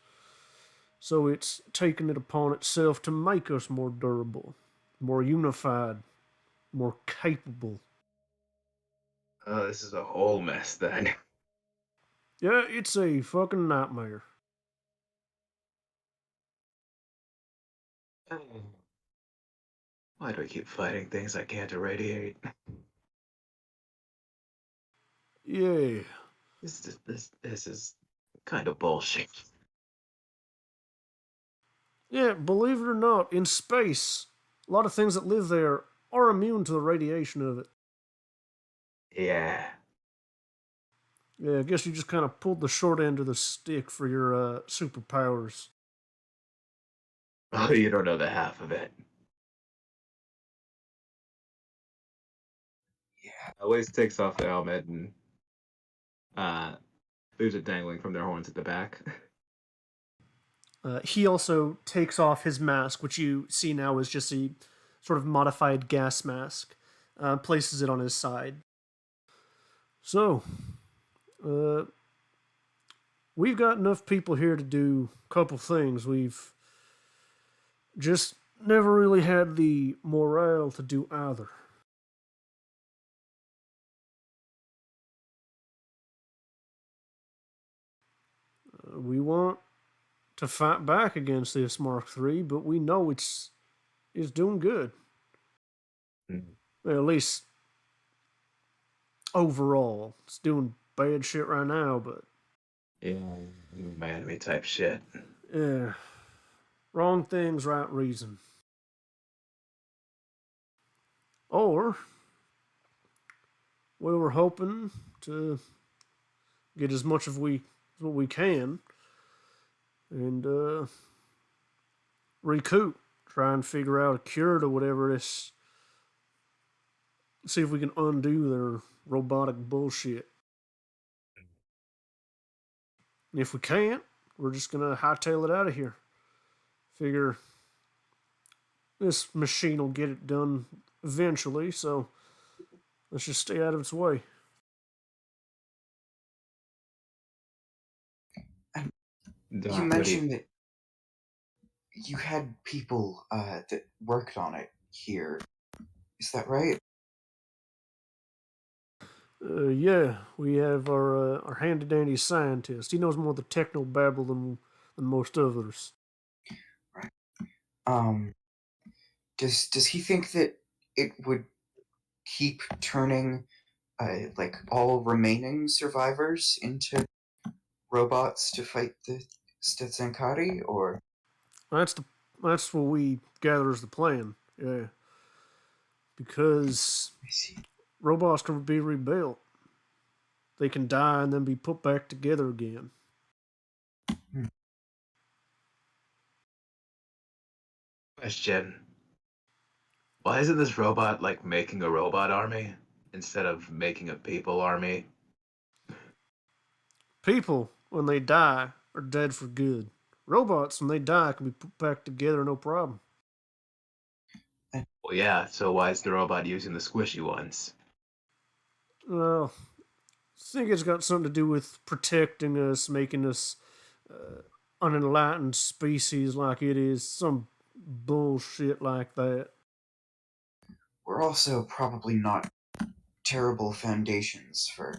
So it's taken it upon itself to make us more durable, more unified, more capable. Oh, this is a whole mess then. Yeah, it's a fucking nightmare. Why do I keep fighting things I can't irradiate? Yeah. This is kind of bullshit. Yeah, believe it or not, in space, a lot of things that live there are immune to the radiation of it. Yeah. Yeah, I guess you just kind of pulled the short end of the stick for your superpowers. Oh, you don't know the half of it. Yeah. Always takes off the helmet and leaves it dangling from their horns at the back. He also takes off his mask, which you see now is just a sort of modified gas mask, places it on his side. So, uh, we've got enough people here to do a couple things. We've just never really had the morale to do either. We want to fight back against this Mark III, but we know it's doing good. Well, at least overall. It's doing bad shit right now, but Yeah, my enemy type shit. yeah, wrong things, right reason. Or we were hoping to get as much of what we can and recoup, try and figure out a cure to whatever this. See if we can undo their robotic bullshit. And if we can't, we're just gonna hightail it out of here. Figure this machine will get it done eventually, so let's just stay out of its way. And Doc, you what do you? mentioned that you had people that worked on it here. Is that right? Yeah, we have our handy dandy scientist. He knows more of the techno babble than most others. Right. Um, does he think that it would keep turning like all remaining survivors into robots to fight the Stetsankari, or That's the that's what we gather as the plan. Yeah, because I see. robots can be rebuilt. They can die and then be put back together again. Hmm. Question. Why isn't this robot like making a robot army instead of making a people army? People, when they die, are dead for good. Robots, when they die, can be put back together no problem. Well, yeah, so why is the robot using the squishy ones? Well, I think it's got something to do with protecting us, making us unenlightened species like it is. Some bullshit like that. We're also probably not terrible foundations for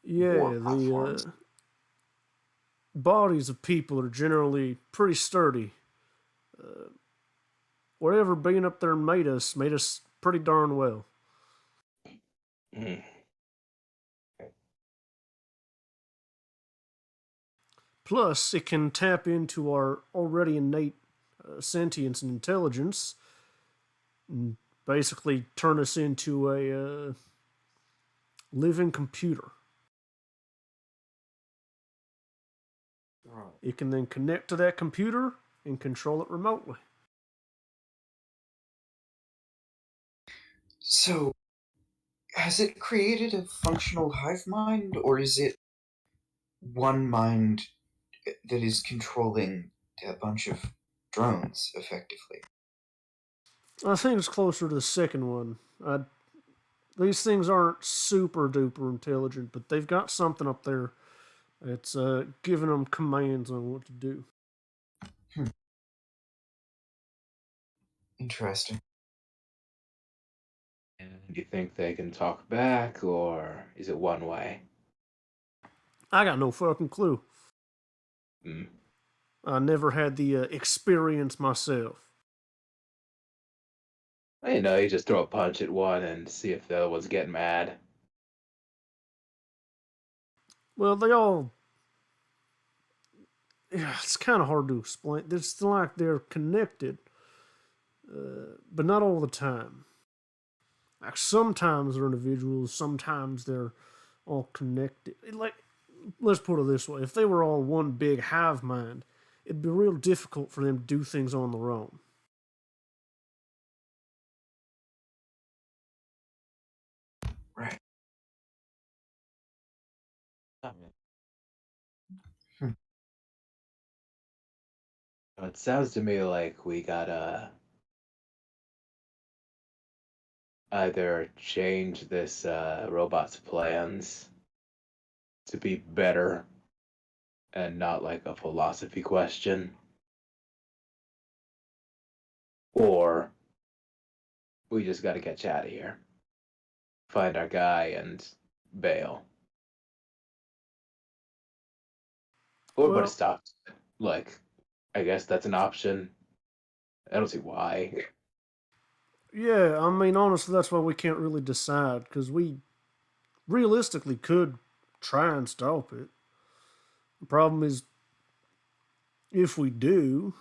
war Yeah, platforms. the bodies of people are generally pretty sturdy. Whatever being up there made us pretty darn well. Mm. Plus, it can tap into our already innate sentience and intelligence, and basically turn us into living computer. Right. You can then connect to that computer and control it remotely. So, has it created a functional hive mind, or is it one mind that is controlling a bunch of drones effectively? I think it's closer to the second one. These things aren't super duper intelligent, but they've got something up there that's giving them commands on what to do. Interesting. And do you think they can talk back, or is it one way? I got no fucking clue. Hmm. I never had the experience myself. You just throw a punch at one and see if the other one's getting mad. Well, they all. Yeah, it's kind of hard to explain. It's like they're connected, but not all the time. Like sometimes they're individuals, sometimes they're all connected. Like, let's put it this way: if they were all one big hive mind, it'd be real difficult for them to do things on their own. Right. It sounds to me like we gotta either change this robot's plans to be better and not like a philosophy question, or we just gotta get you out of here, find our guy, and bail. Or but it Well, stops. Like, I guess that's an option. I don't see why. yeah, I mean, honestly, that's why we can't really decide, because we realistically could try and stop it. The problem is, if we do,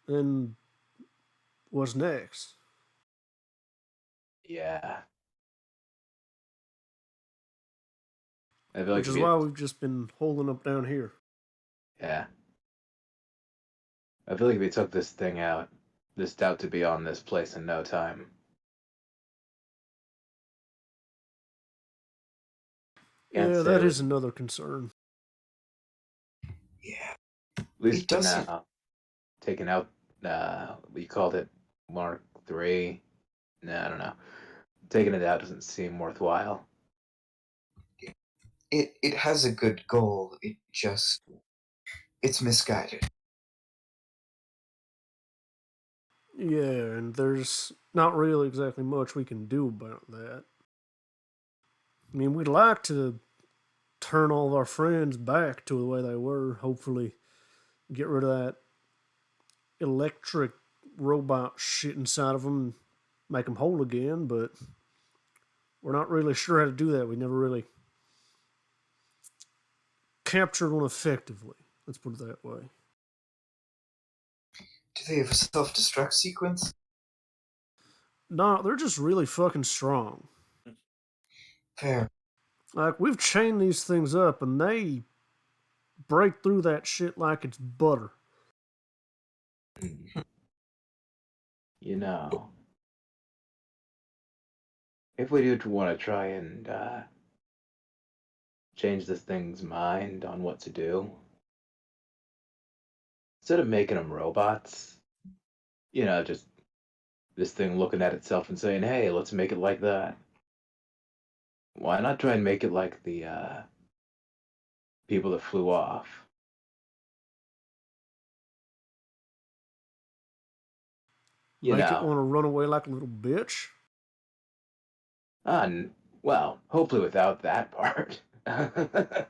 then what's next? Yeah. I feel like Which if is we why we've just been holding up down here. yeah. I feel like if we took this thing out, this doubt to be on this place in no time. Can't Yeah, say that it was is another concern. Yeah. at least It for doesn't. now. Taking out we called it Mark III. No, I don't know. Taking it out doesn't seem worthwhile. It has a good goal. It's misguided. Yeah, and there's not really exactly much we can do about that. I mean, we'd like to turn all of our friends back to the way they were, hopefully get rid of that electric robot shit inside of them and make them whole again, but we're not really sure how to do that. We never really captured one effectively. Let's put it that way. Do they have a self-destruct sequence? No, they're just really fucking strong. Fair. Like, we've chained these things up and they break through that shit like it's butter. You know, if we do want to try and change this thing's mind on what to do, instead of making them robots, just this thing looking at itself and saying, "Hey, let's make it like that." Why not try and make it like the people that flew off? You Make it know, want to run away like a little bitch. well, hopefully without that part. But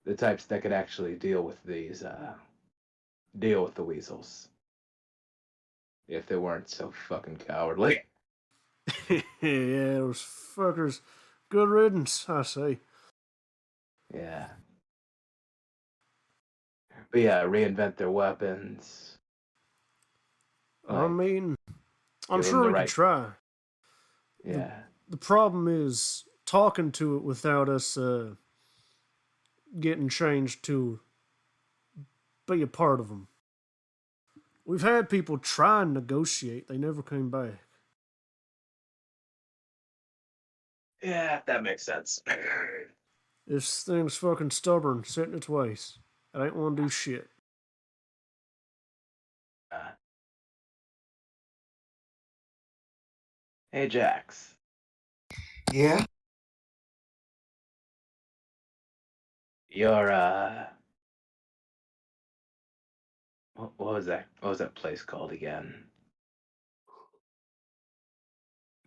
the types that could actually deal with the weasels if they weren't so fucking cowardly. Yeah, those fuckers. Good riddance, I say. Yeah. But yeah, reinvent their weapons. I Like, mean, I'm Give him sure the we could right. try. Yeah. The problem is talking to it without us getting changed to be a part of them. We've had people try and negotiate. They never came back. Yeah, that makes sense. This thing's fucking stubborn, set in its ways. It ain't want to do shit. Uh, hey, Jax. Yeah? You're what was that? What was that place called again?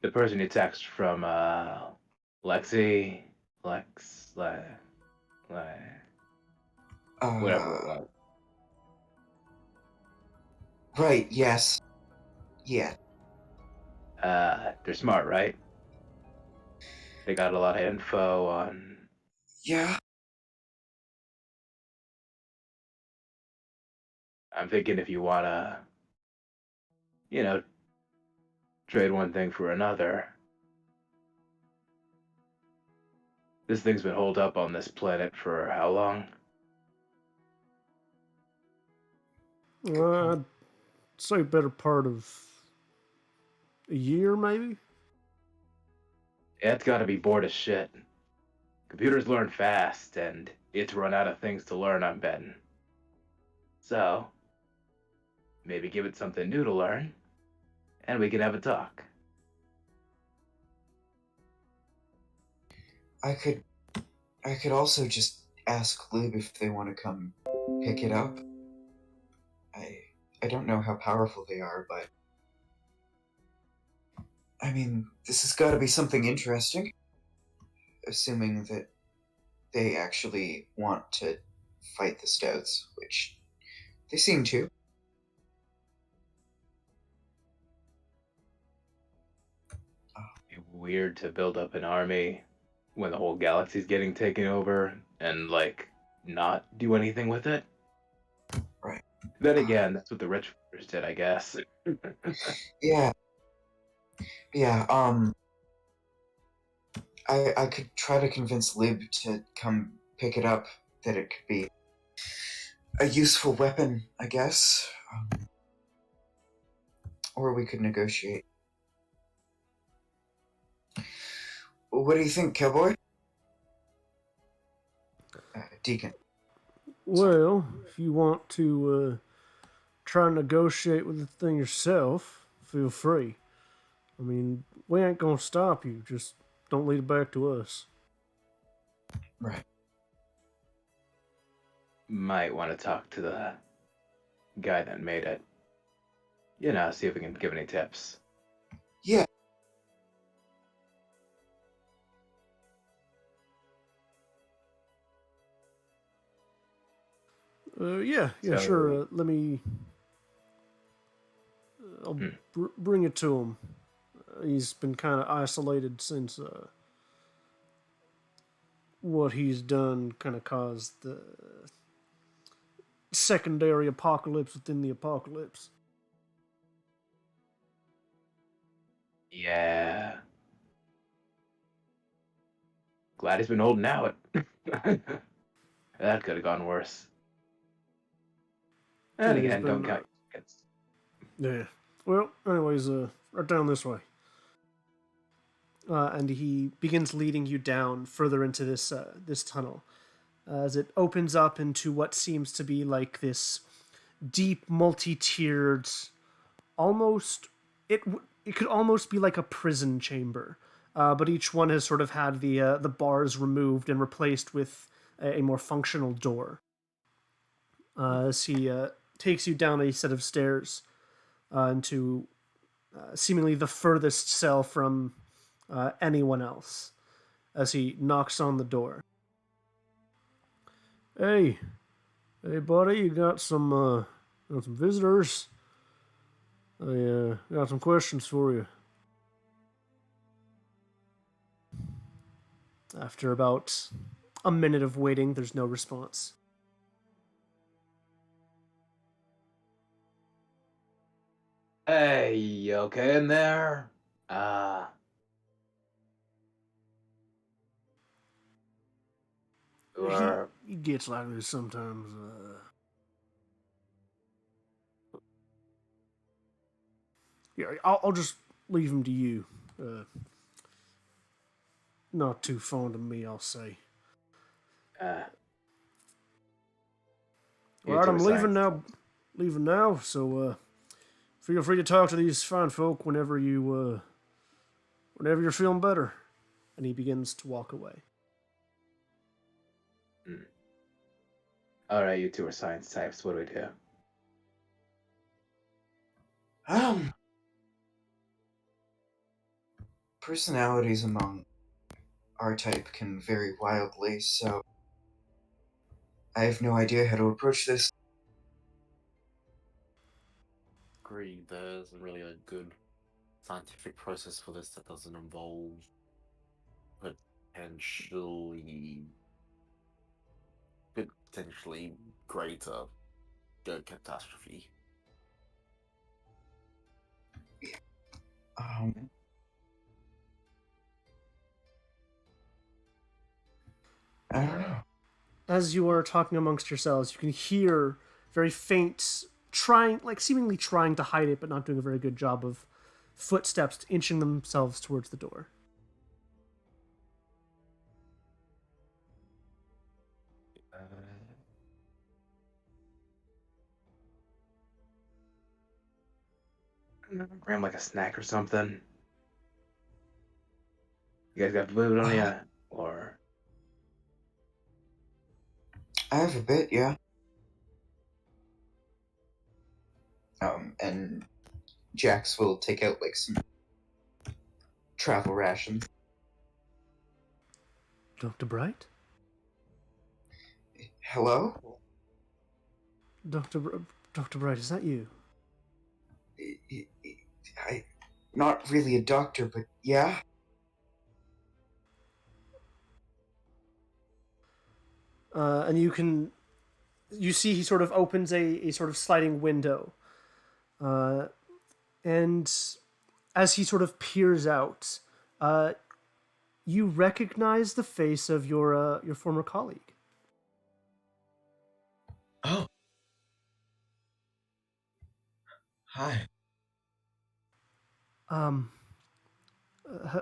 The person you text from Lexi, whatever it Uh, was. right, yes. Yeah. They're smart, right? They got a lot of info on. Yeah? I'm thinking if you wanna, you know, trade one thing for another. This thing's been holed up on this planet for how long? I'd say better part of a year, maybe? Yeah, it's gotta be bored as shit. Computers learn fast, and it's run out of things to learn, I'm betting. So, maybe give it something new to learn, and we can have a talk. I could also just ask Lib if they want to come pick it up. I don't know how powerful they are, but I mean, this has got to be something interesting. Assuming that they actually want to fight the Stouts, which they seem to. Weird to build up an army when the whole galaxy's getting taken over and, like, not do anything with it. Right. Then again, that's what the rich fuckers did, I guess. Yeah. Yeah, I could try to convince Lib to come pick it up, that it could be a useful weapon, I guess. Or we could negotiate. What do you think, Cowboy? Deacon. Well, if you want to try and negotiate with the thing yourself, feel free. I mean, we ain't gonna stop you. Just don't lead it back to us. Right. Might want to talk to the guy that made it. You know, see if we can give any tips. Yeah. Yeah, So- sure. Let me. I'll bring it to him. He's been kind of isolated since what he's done kind of caused the secondary apocalypse within the apocalypse. Yeah. Glad he's been holding out. That could have gone worse. And Yeah, he's again, don't been, count your chickens. Yeah. Well, anyways, right down this way. And he begins leading you down further into this tunnel, as it opens up into what seems to be like this deep, multi-tiered, almost it could almost be like a prison chamber, but each one has sort of had the bars removed and replaced with a more functional door. As he takes you down a set of stairs into seemingly the furthest cell from anyone else, as he knocks on the door. Hey, buddy, you got some visitors? I got some questions for you. After about a minute of waiting, there's no response. Hey, you okay in there? Uh, or He gets like this sometimes. Yeah, I'll just leave him to you. Not too fond of me, I'll say. uh, All you right, two are I'm leaving science. now. Leaving now. So feel free to talk to these fine folk whenever you're feeling better. And he begins to walk away. All right, you two are science types. What do we do? Um, personalities among our type can vary wildly, so I have no idea how to approach this. Agree. There isn't really a good scientific process for this that doesn't involve potentially potentially greater catastrophe. Um, I don't know. As you are talking amongst yourselves, you can hear very faint, seemingly trying to hide it, but not doing a very good job of footsteps inching themselves towards the door. Uh, grab like a snack or something. You guys got food on you, or I have a bit, yeah. And Jax will take out like some travel rations. Dr. Bright? Hello? Dr. Dr. Bright, is that you? I, not really a doctor, but yeah. And you see he sort of opens a sort of sliding window. And as he sort of peers out, you recognize the face of your former colleague. Oh. Hi. Um,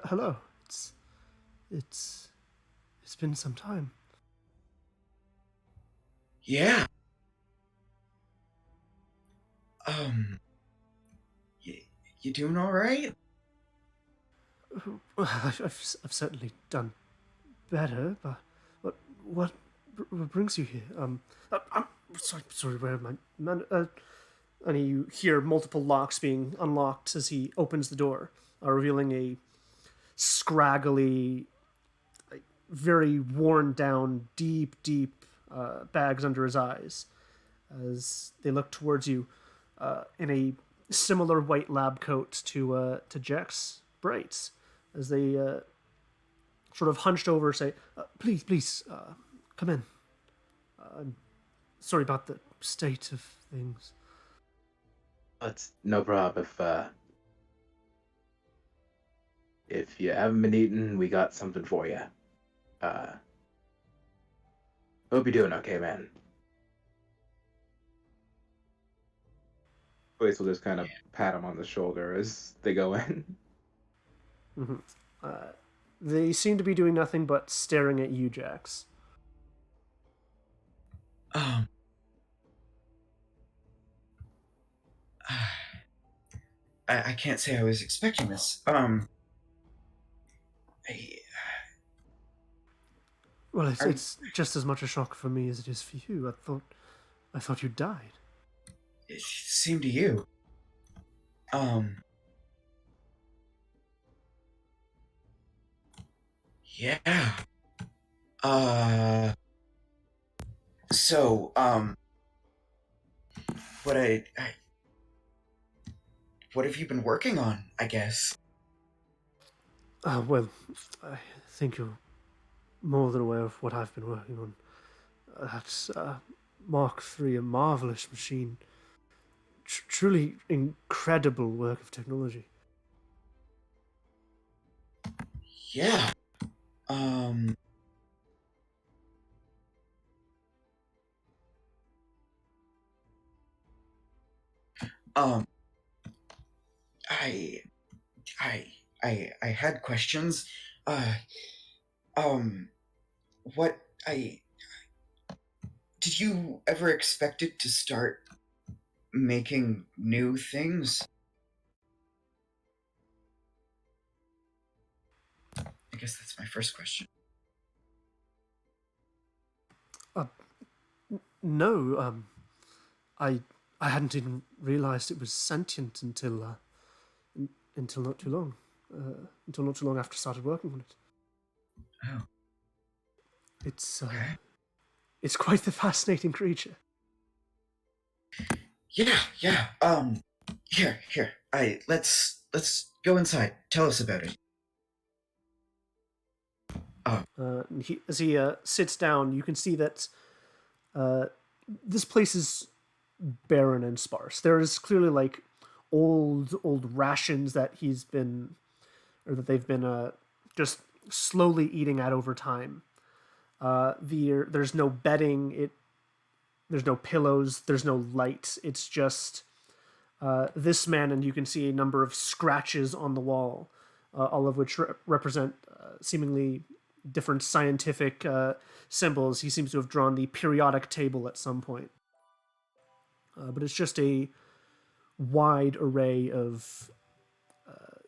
hello. It's it's been some time. Yeah. Um, you doing all right? I've certainly done better, but what brings you here? I'm sorry, where my man? And you hear multiple locks being unlocked as he opens the door, revealing a scraggly, like, very worn down, deep bags under his eyes as they look towards you in a similar white lab coat to Jack's Bright's as they sort of hunched over, say, please, come in. I'm sorry about the state of things. it's no problem. If you haven't been eating, we got something for you. Uh, hope you're doing okay, man. Blaze will just kind of pat him on the shoulder as they go in. Mm-hmm. They seem to be doing nothing but staring at you, Jax. Um, I can't say I was expecting this. I, Well, Are- it's just as much a shock for me as it is for you. I thought you died. it seemed to you. Um, yeah. Uh, so, what what have you been working on, I guess? Well, I think you're more than aware of what I've been working on. That's Mark III, a marvelous machine. truly incredible work of technology. Yeah. Um. Um. I. I. I had questions. Uh. Um. What I did you ever expect it to start making new things? I guess that's my first question. Uh, no, I I hadn't even realized it was sentient until not too long. Until not too long after I started working on it. Oh, It's okay. it's quite the fascinating creature. Yeah, yeah. Here. Let's go inside. Tell us about it. As he sits down, you can see that this place is barren and sparse. There is clearly like old rations that they've been just slowly eating at over time. There's no bedding. There's no pillows. There's no light. It's just this man, and you can see a number of scratches on the wall, all of which represent seemingly different scientific symbols. He seems to have drawn the periodic table at some point. But it's just a wide array of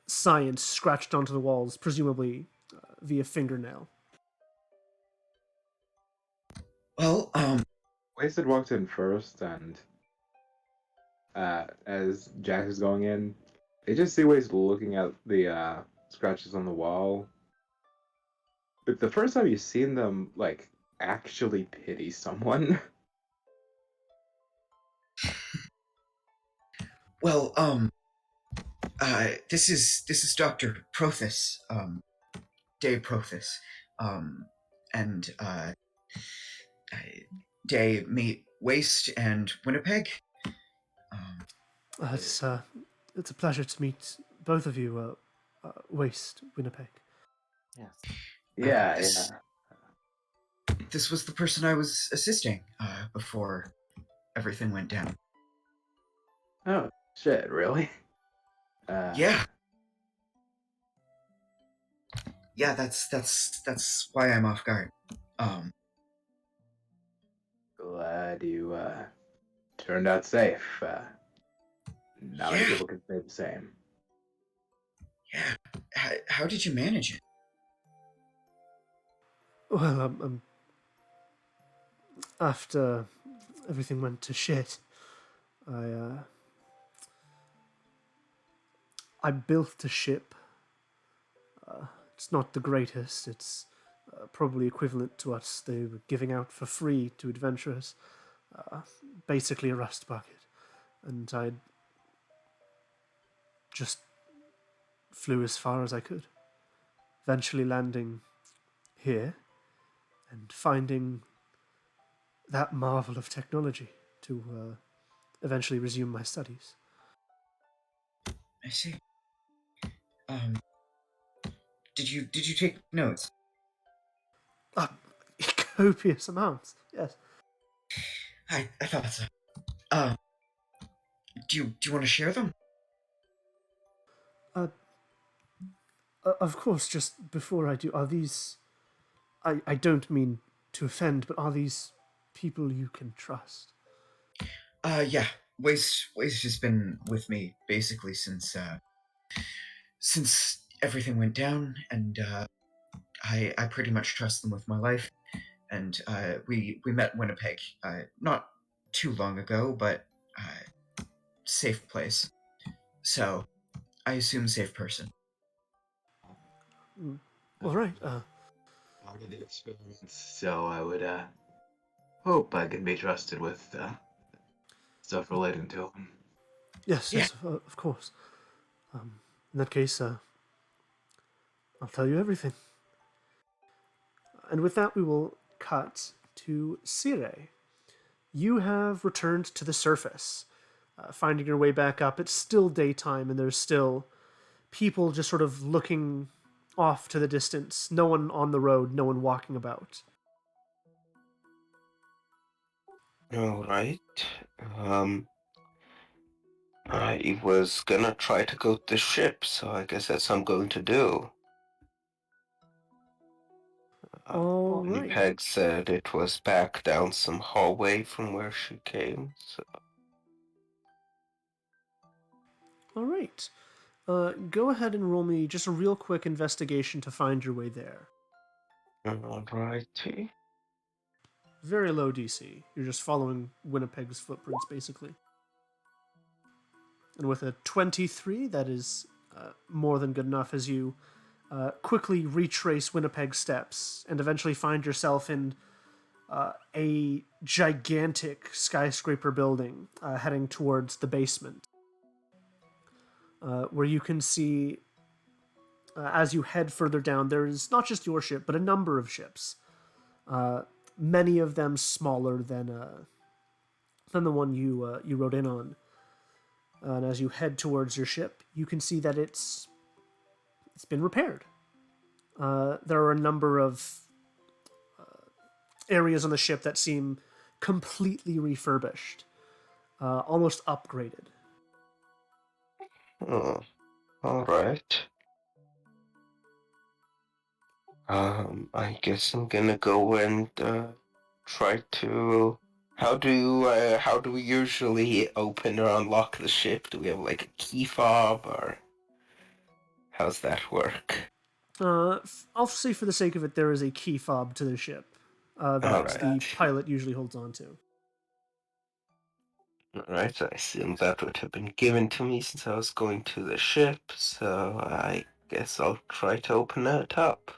science scratched onto the walls, presumably via fingernail. Well, Wasted walks in first, and as Jack is going in, they just see Wasted looking at the scratches on the wall. But the first time you've seen them, like, actually pity someone. well, this is Dr. Prothis, Day Prothis, and Day meet Waste and Winnipeg. Um, It's a pleasure to meet both of you, Waste Winnipeg. Yes. Yeah, this, This was the person I was assisting before everything went down. Oh, shit, really? Yeah. Yeah, that's why I'm off guard. Glad you turned out safe. Not many Yeah. people can say the same. Yeah. How did you manage it? Well, after everything went to shit, I built a ship. It's not the greatest. It's probably equivalent to what they were giving out for free to adventurers. Basically a rust bucket. And I just flew as far as I could, eventually landing here and finding that marvel of technology to eventually resume my studies. I see. Um, did you take notes? Copious amounts, yes. I thought so. Do you want to share them? Of course, just before I do, are these... I don't mean to offend, but are these people you can trust? Yeah. Waste has been with me basically since everything went down, and I pretty much trust them with my life. And we met Winnipeg not too long ago, but safe place. So I assume safe person. All right. Part of the experience, so I would hope I can be trusted with stuff relating to him. Yes, Yeah. yes, of course. In that case, I'll tell you everything. And with that, we will cut to Sire. You have returned to the surface. finding your way back up. It's still daytime, and there's still people just sort of looking off to the distance. No one on the road, no one walking about. All right. I was gonna try to go to the ship, so I guess that's what I'm going to do. All right. Peg said it was back down some hallway from where she came, so... All right. Go ahead and roll me just a real quick investigation to find your way there. Alrighty. Very low DC. You're just following Winnipeg's footprints, basically. And with a 23, that is more than good enough as you quickly retrace Winnipeg's steps and eventually find yourself in a gigantic skyscraper building heading towards the basement, where you can see, as you head further down, there's not just your ship, but a number of ships. Many of them smaller than the one you rode in on. And as you head towards your ship, you can see that it's been repaired. There are a number of areas on the ship that seem completely refurbished, almost upgraded. Oh, alright. I guess I'm gonna go and try to... How do we usually open or unlock the ship? Do we have like a key fob, or how's that work? I'll say for the sake of it, there is a key fob to the ship that the Alright. pilot usually holds on to. Alright, I assume that would have been given to me since I was going to the ship, so I guess I'll try to open it up.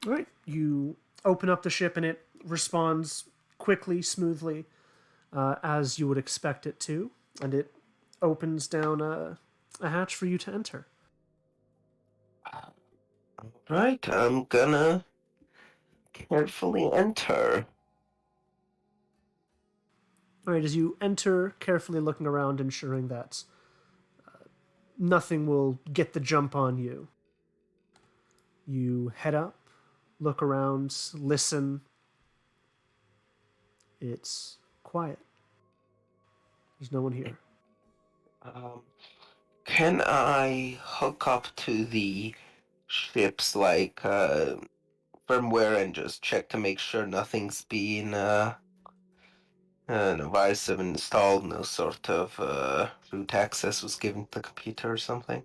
All right, you open up the ship and it responds quickly, smoothly, as you would expect it to, and it opens down a hatch for you to enter. Right, I'm gonna carefully enter. All right, as you enter, carefully looking around, ensuring that nothing will get the jump on you. You head up, look around, listen. It's quiet. There's no one here. Can I hook up to the ship's firmware and just check to make sure nothing's been no virus have been installed, no sort of root access was given to the computer or something?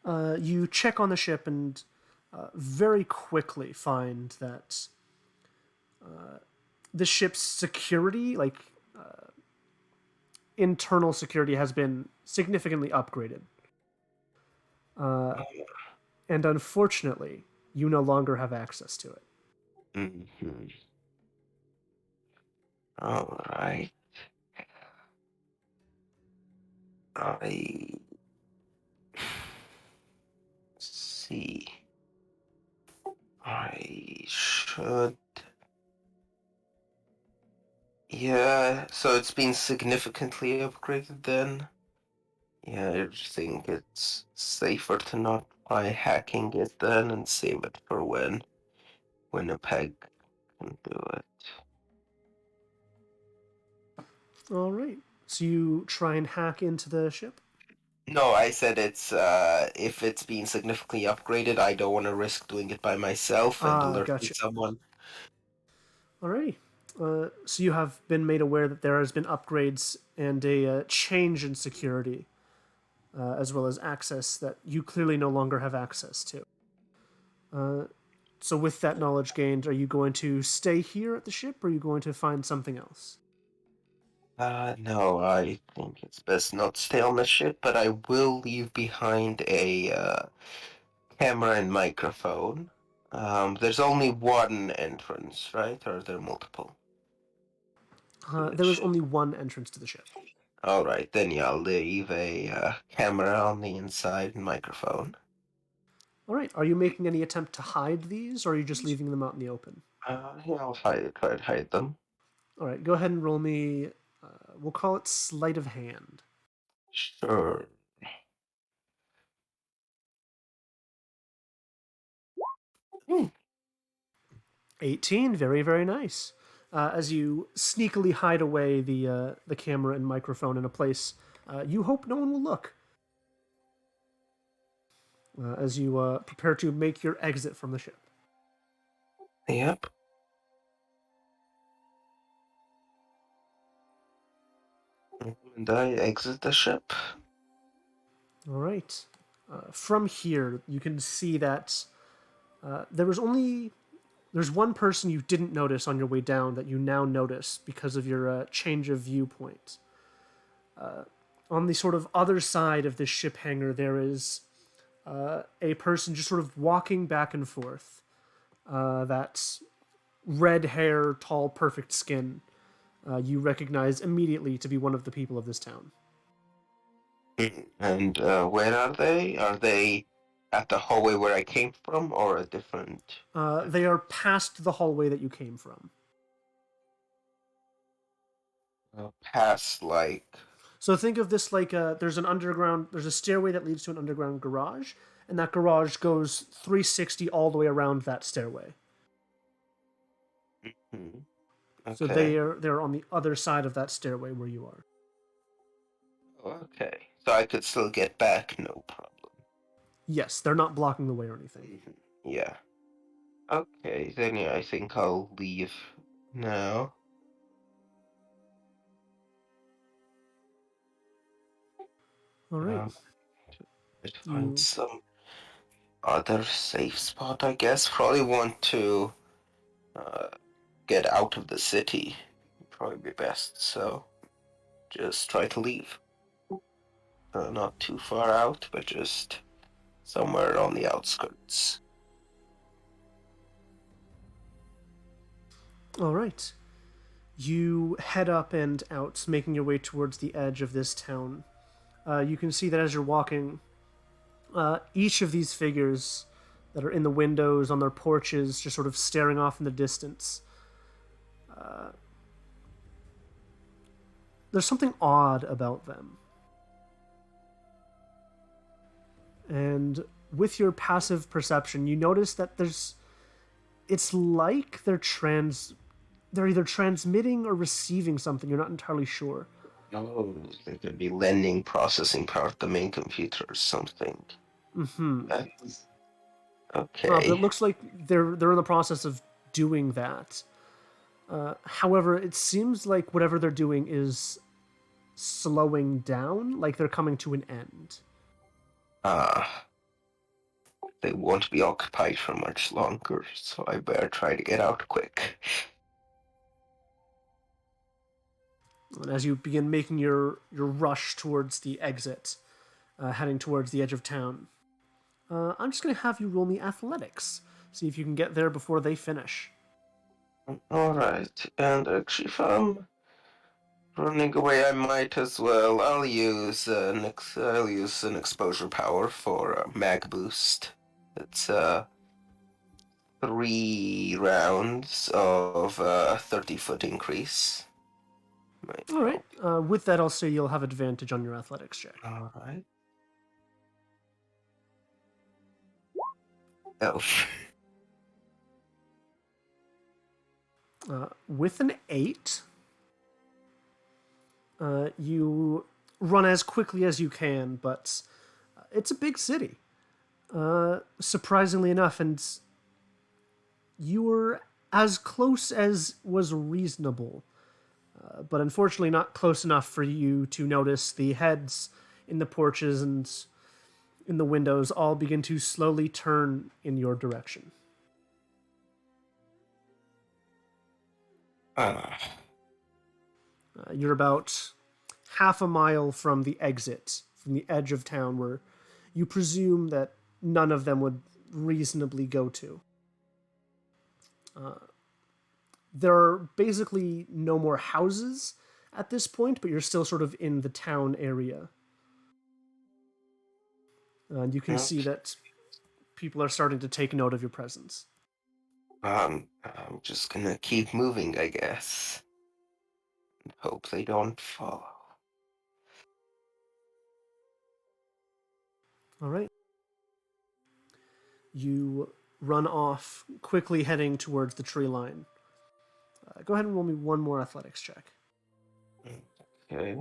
You check on the ship and very quickly find that the ship's security, internal security, has been significantly upgraded. And unfortunately, you no longer have access to it. Mm-hmm. Alright. I see. I should... Yeah, so it's been significantly upgraded then? Yeah, I think it's safer to not try hacking it then and save it for when Winnipeg can do it. All right. So you try and hack into the ship? No, I said it's if it's been significantly upgraded, I don't want to risk doing it by myself and alerting Gotcha. someone. Alrighty. So you have been made aware that there has been upgrades and a change in security, as well as access that you clearly no longer have access to. So with that knowledge gained, are you going to stay here at the ship, or are you going to find something else? No, I think it's best not to stay on the ship, but I will leave behind a camera and microphone. There's only one entrance, right? Or are there multiple? There is only one entrance to the ship. Alright, then yeah, I'll leave a camera on the inside and microphone. Alright, are you making any attempt to hide these, or are you just leaving them out in the open? Yeah, I'll try to hide them. Alright, go ahead and roll me We'll call it sleight of hand. Sure. 18, very, very nice. As you sneakily hide away the camera and microphone in a place you hope no one will look. As you prepare to make your exit from the ship. Yep. And I exit the ship. All right. From here, you can see that there's one person you didn't notice on your way down that you now notice because of your change of viewpoint. On the sort of other side of this ship hangar, there is a person just sort of walking back and forth. That's red hair, tall, perfect skin. You recognize immediately to be one of the people of this town. And where are they? Are they at the hallway where I came from, or a different? They are past the hallway that you came from. Past, like. So think of this like there's a stairway that leads to an underground garage, and that garage goes 360 all the way around that stairway. Hmm. Okay. So they're on the other side of that stairway where you are. Okay. So I could still get back, no problem. Yes, they're not blocking the way or anything. Yeah. Okay, then yeah, I think I'll leave now. All right. Find some other safe spot, I guess. Probably want to get out of the city. Probably be best. So just try to leave. Not too far out, but just somewhere on the outskirts. All right. You head up and out, making your way towards the edge of this town. You can see that as you're walking, each of these figures that are in the windows, on their porches, just sort of staring off in the distance. There's something odd about them. And with your passive perception, you notice that it's like they're either transmitting or receiving something. You're not entirely sure. Oh, they could be lending processing power to the main computer or something. Mm-hmm. Okay. But it looks like they're in the process of doing that. However, it seems like whatever they're doing is slowing down, like they're coming to an end. They won't be occupied for much longer, so I better try to get out quick. And as you begin making your rush towards the exit, heading towards the edge of town, I'm just going to have you roll me athletics. See if you can get there before they finish. Alright, and actually if I'm running away, I might as well. I'll use an exposure power for a mag boost. It's 3 rounds of 30-foot increase. All right. With that, I'll say you'll have advantage on your athletics check. Alright. Oh. With an 8, you run as quickly as you can, but it's a big city. Surprisingly enough, and you were as close as was reasonable, but unfortunately not close enough for you to notice the heads in the porches and in the windows all begin to slowly turn in your direction. You're about half a mile from the exit, from the edge of town where you presume that none of them would reasonably go to. There are basically no more houses at this point, but you're still sort of in the town area. And you can see that people are starting to take note of your presence. I'm just gonna keep moving, I guess. Hope they don't follow. All right. You run off, quickly heading towards the tree line. Go ahead and roll me one more athletics check. Okay.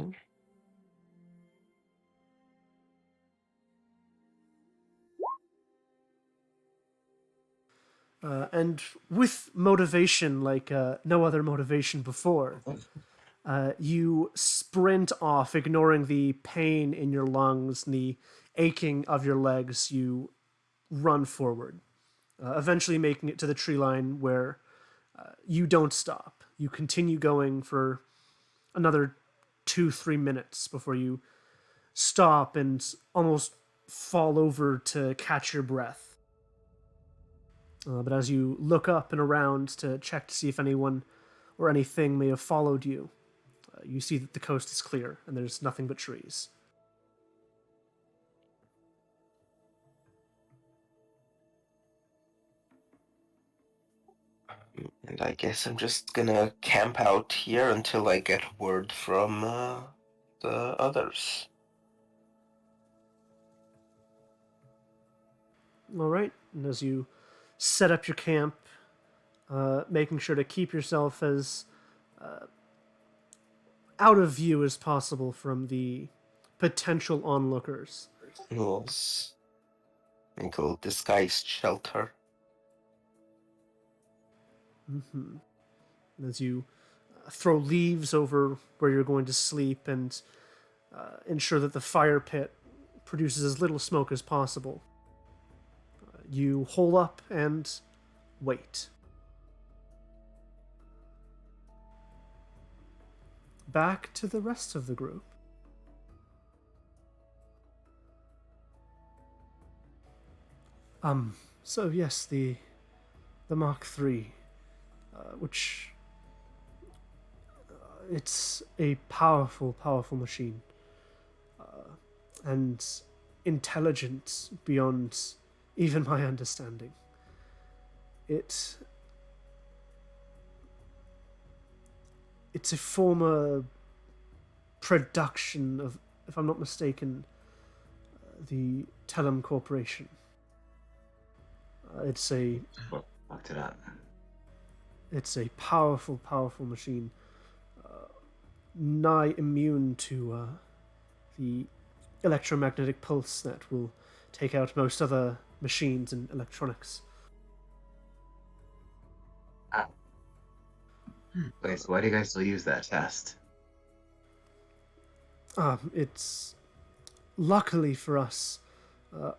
And with motivation like no other motivation before, you sprint off, ignoring the pain in your lungs and the aching of your legs. You run forward, eventually making it to the tree line where you don't stop. You continue going for another 2-3 minutes before you stop and almost fall over to catch your breath. But as you look up and around to check to see if anyone or anything may have followed you, you see that the coast is clear and there's nothing but trees. And I guess I'm just gonna camp out here until I get word from the others. All right, and as you set up your camp, making sure to keep yourself as out of view as possible from the potential onlookers. Yes. Make a little disguised shelter. Mm-hmm. As you throw leaves over where you're going to sleep and ensure that the fire pit produces as little smoke as possible, you hole up and wait. Back to the rest of the group. So yes, the Mark III, which it's a powerful, powerful machine, and intelligent beyond even my understanding. It's a former production of, if I'm not mistaken, the Telem Corporation. It's a Looked it up. It's a powerful, powerful machine, nigh immune to the electromagnetic pulse that will take out most other machines and electronics. Wait, so why do you guys still use that test? It's luckily for us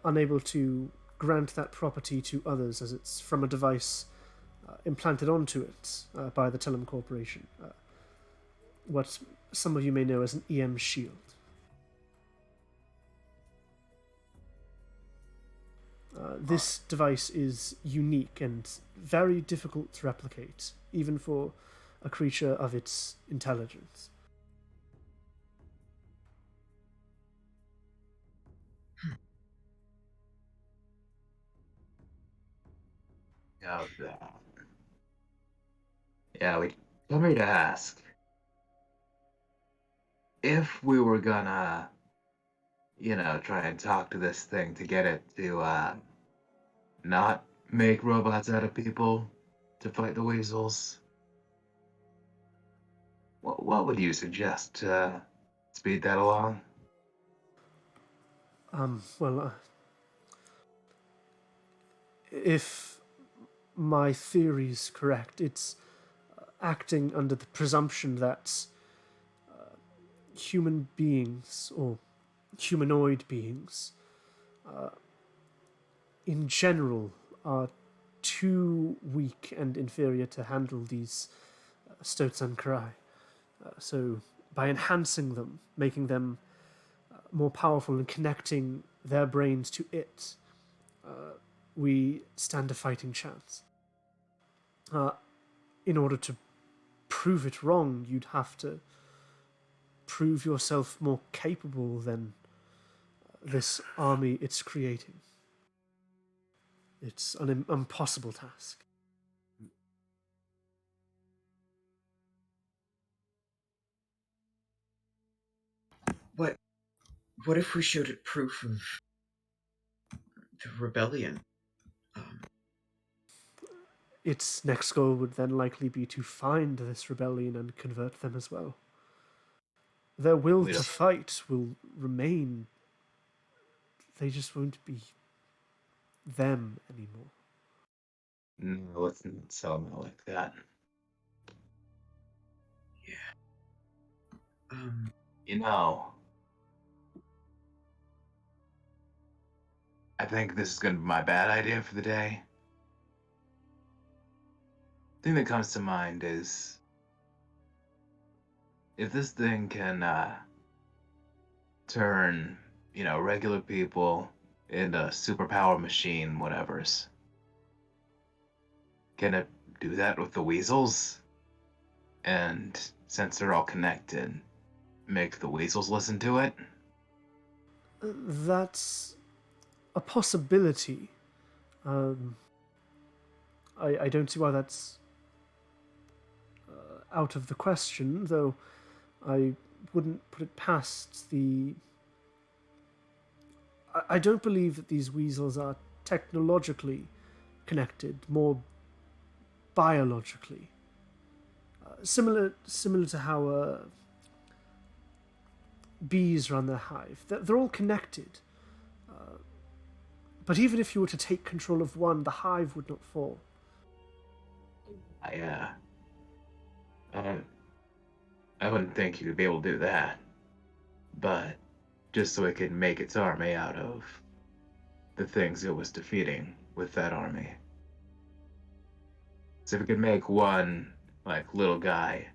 unable to grant that property to others, as it's from a device implanted onto it by the Telem Corporation. What some of you may know as an EM shield. This device is unique and very difficult to replicate, even for a creature of its intelligence. Oh, yeah, we come here to ask if we were gonna, try and talk to this thing to get it to not make robots out of people to fight the weasels. What would you suggest to speed that along? Well, if my theory's correct, it's acting under the presumption that human beings, or humanoid beings, in general, are too weak and inferior to handle these stoats and cry. So, by enhancing them, making them more powerful and connecting their brains to it, we stand a fighting chance. In order to prove it wrong, you'd have to prove yourself more capable than this army it's creating. It's an impossible task. what if we showed it proof of the rebellion? Its next goal would then likely be to find this rebellion and convert them as well. Their will to fight will remain. They just won't be them anymore. No, let's not sell them out like that. Yeah. You know, I think this is going to be my bad idea for the day. The thing that comes to mind is if this thing can turn, regular people into superpower machine whatevers, can it do that with the weasels? And since they're all connected, make the weasels listen to it? That's a possibility. I don't see why that's out of the question, though I wouldn't put it past the... I don't believe that these weasels are technologically connected, more biologically. Similar to how bees run their hive. They're all connected. But even if you were to take control of one, the hive would not fall. I wouldn't think you'd be able to do that. But just so it could make its army out of the things it was defeating with that army. So if it could make one, little guy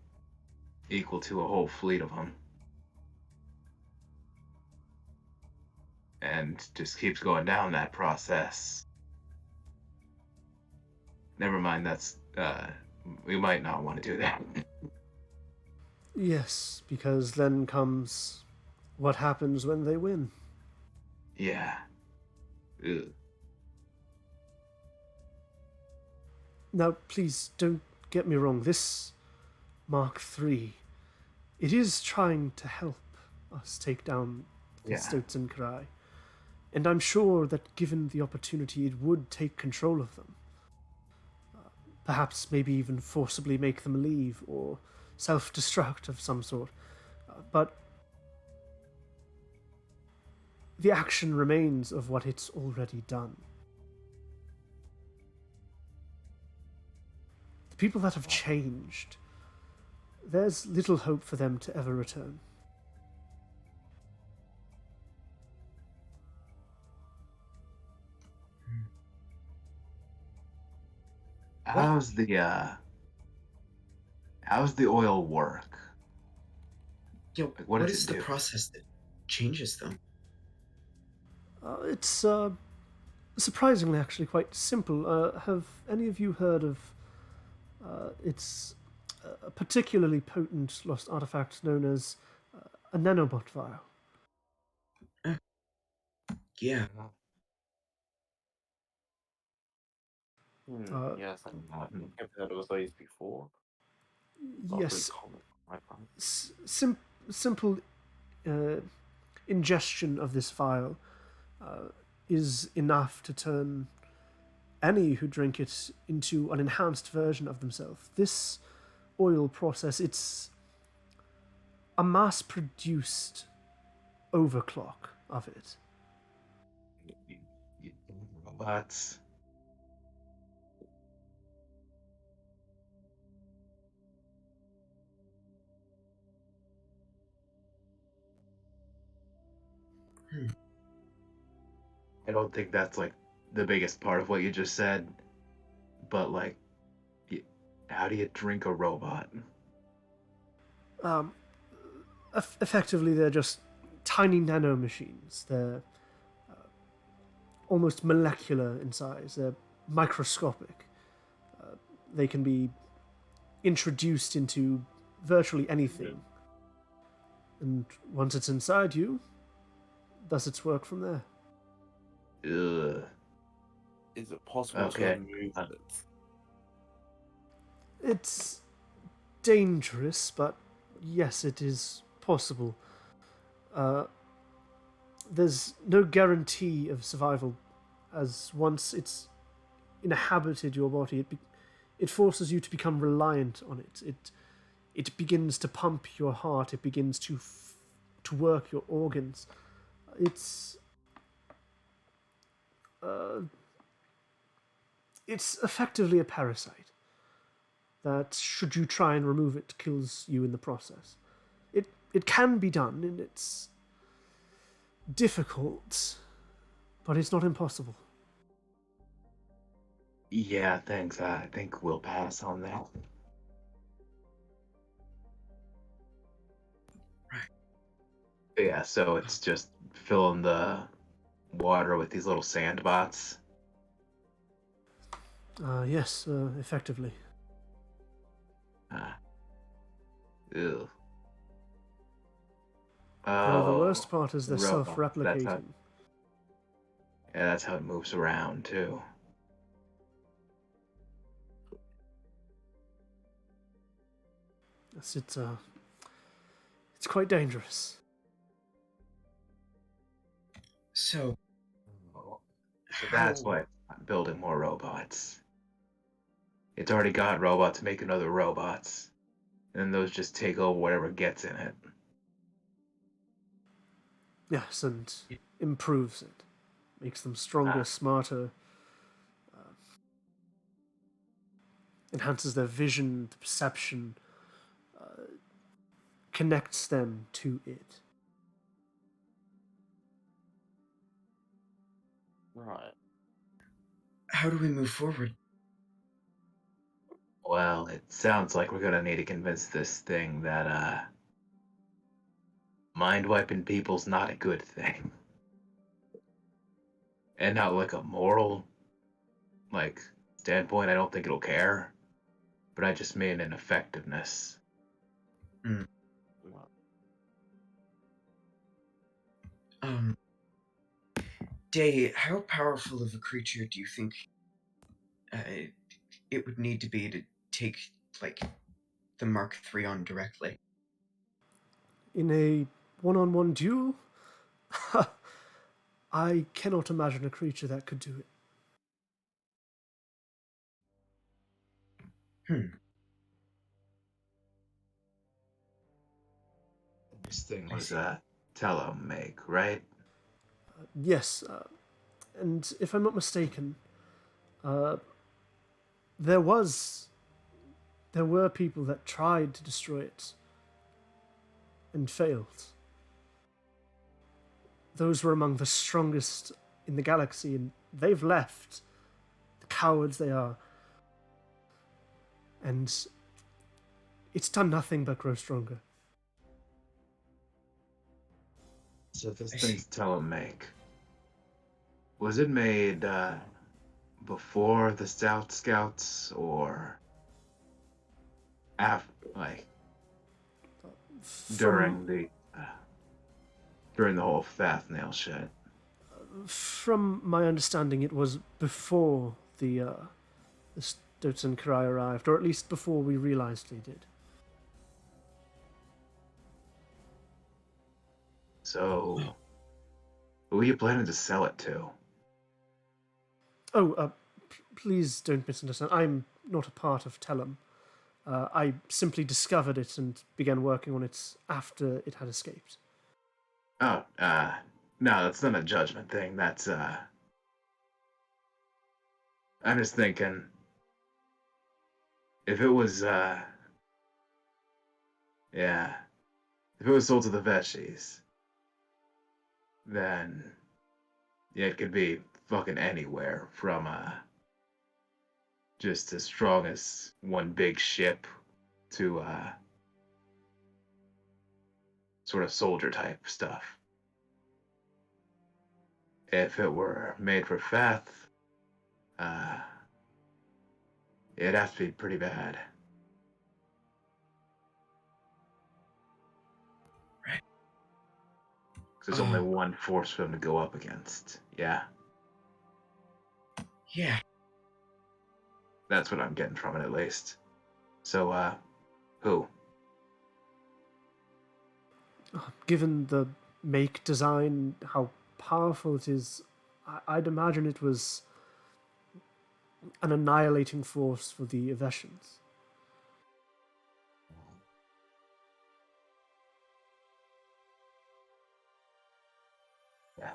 equal to a whole fleet of them. And just keeps going down that process. Never mind, that's, we might not want to do that. Yes, because then comes what happens when they win. Yeah. Ugh. Now, please don't get me wrong. This Mark III, it is trying to help us take down the Stoats and Karai. And I'm sure that given the opportunity, it would take control of them. Perhaps maybe even forcibly make them leave or self-destruct of some sort. But the action remains of what it's already done. The people that have changed, there's little hope for them to ever return. How's the oil work? Yeah, what does is it the do? process that changes them? It's surprisingly actually quite simple. Have any of you heard of it's a particularly potent lost artifact known as a nanobot vial? Yeah. Yes, I've heard of those before. Yes, Common, I find. simple ingestion of this vial is enough to turn any who drink it into an enhanced version of themselves. This oil process, it's a mass-produced overclock of it. Robots. I don't think that's the biggest part of what you just said, but how do you drink a robot? Effectively, they're just tiny nano machines. They're almost molecular in size. They're microscopic. They can be introduced into virtually anything. And once it's inside you, does its work from there. Ugh. Is it possible to remove it? It's dangerous, but yes, it is possible. there's no guarantee of survival, as once it's inhabited your body, it forces you to become reliant on it. It begins to pump your heart. It begins to work your organs. It's effectively a parasite that, should you try and remove it, kills you in the process. It can be done, and it's difficult, but it's not impossible. Yeah, thanks. I think we'll pass on that. Yeah, so it's just filling the water with these little sand bots. Yes, effectively. Ew. The worst part is they're Robo. self-replicating. That's how it moves around too. It's quite dangerous. So That's why I'm building more robots. It's already got robots making other robots, and those just take over whatever gets in it. Yes, and improves it. Makes them stronger, smarter. Enhances their vision, the perception. Connects them to it. Right. how do we move forward? Well, it sounds like we're gonna need to convince this thing that mind wiping people's not a good thing. And not like a moral standpoint, I don't think it'll care. But I just mean an effectiveness. Day, how powerful of a creature do you think it would need to be to take, the Mark III on directly? In a one-on-one duel, I cannot imagine a creature that could do it. This thing was a telemake, right? Yes, and if I'm not mistaken, there were people that tried to destroy it and failed. Those were among the strongest in the galaxy, and they've left. The cowards they are. And it's done nothing but grow stronger. So this thing's telemake. Was it made before the Stout Scouts or after, during the whole Fathnale shit? From my understanding, it was before the Stoats and Karai arrived, or at least before we realized they did. So, who are you planning to sell it to? Oh, please don't misunderstand. I'm not a part of Tellum. I simply discovered it and began working on it after it had escaped. Oh, no, that's not a judgment thing. That's, I'm just thinking, if it was, if it was sold to the Veshies, then, yeah, it could be fucking anywhere from, just as strong as one big ship to, sort of soldier type stuff. If it were made for Fath, it'd have to be pretty bad. Right. Because there's only one force for them to go up against. Yeah. Yeah. That's what I'm getting from it, at least. So, who? Given the make, design, how powerful it is, I'd imagine it was an annihilating force for the Eveshans. Yeah.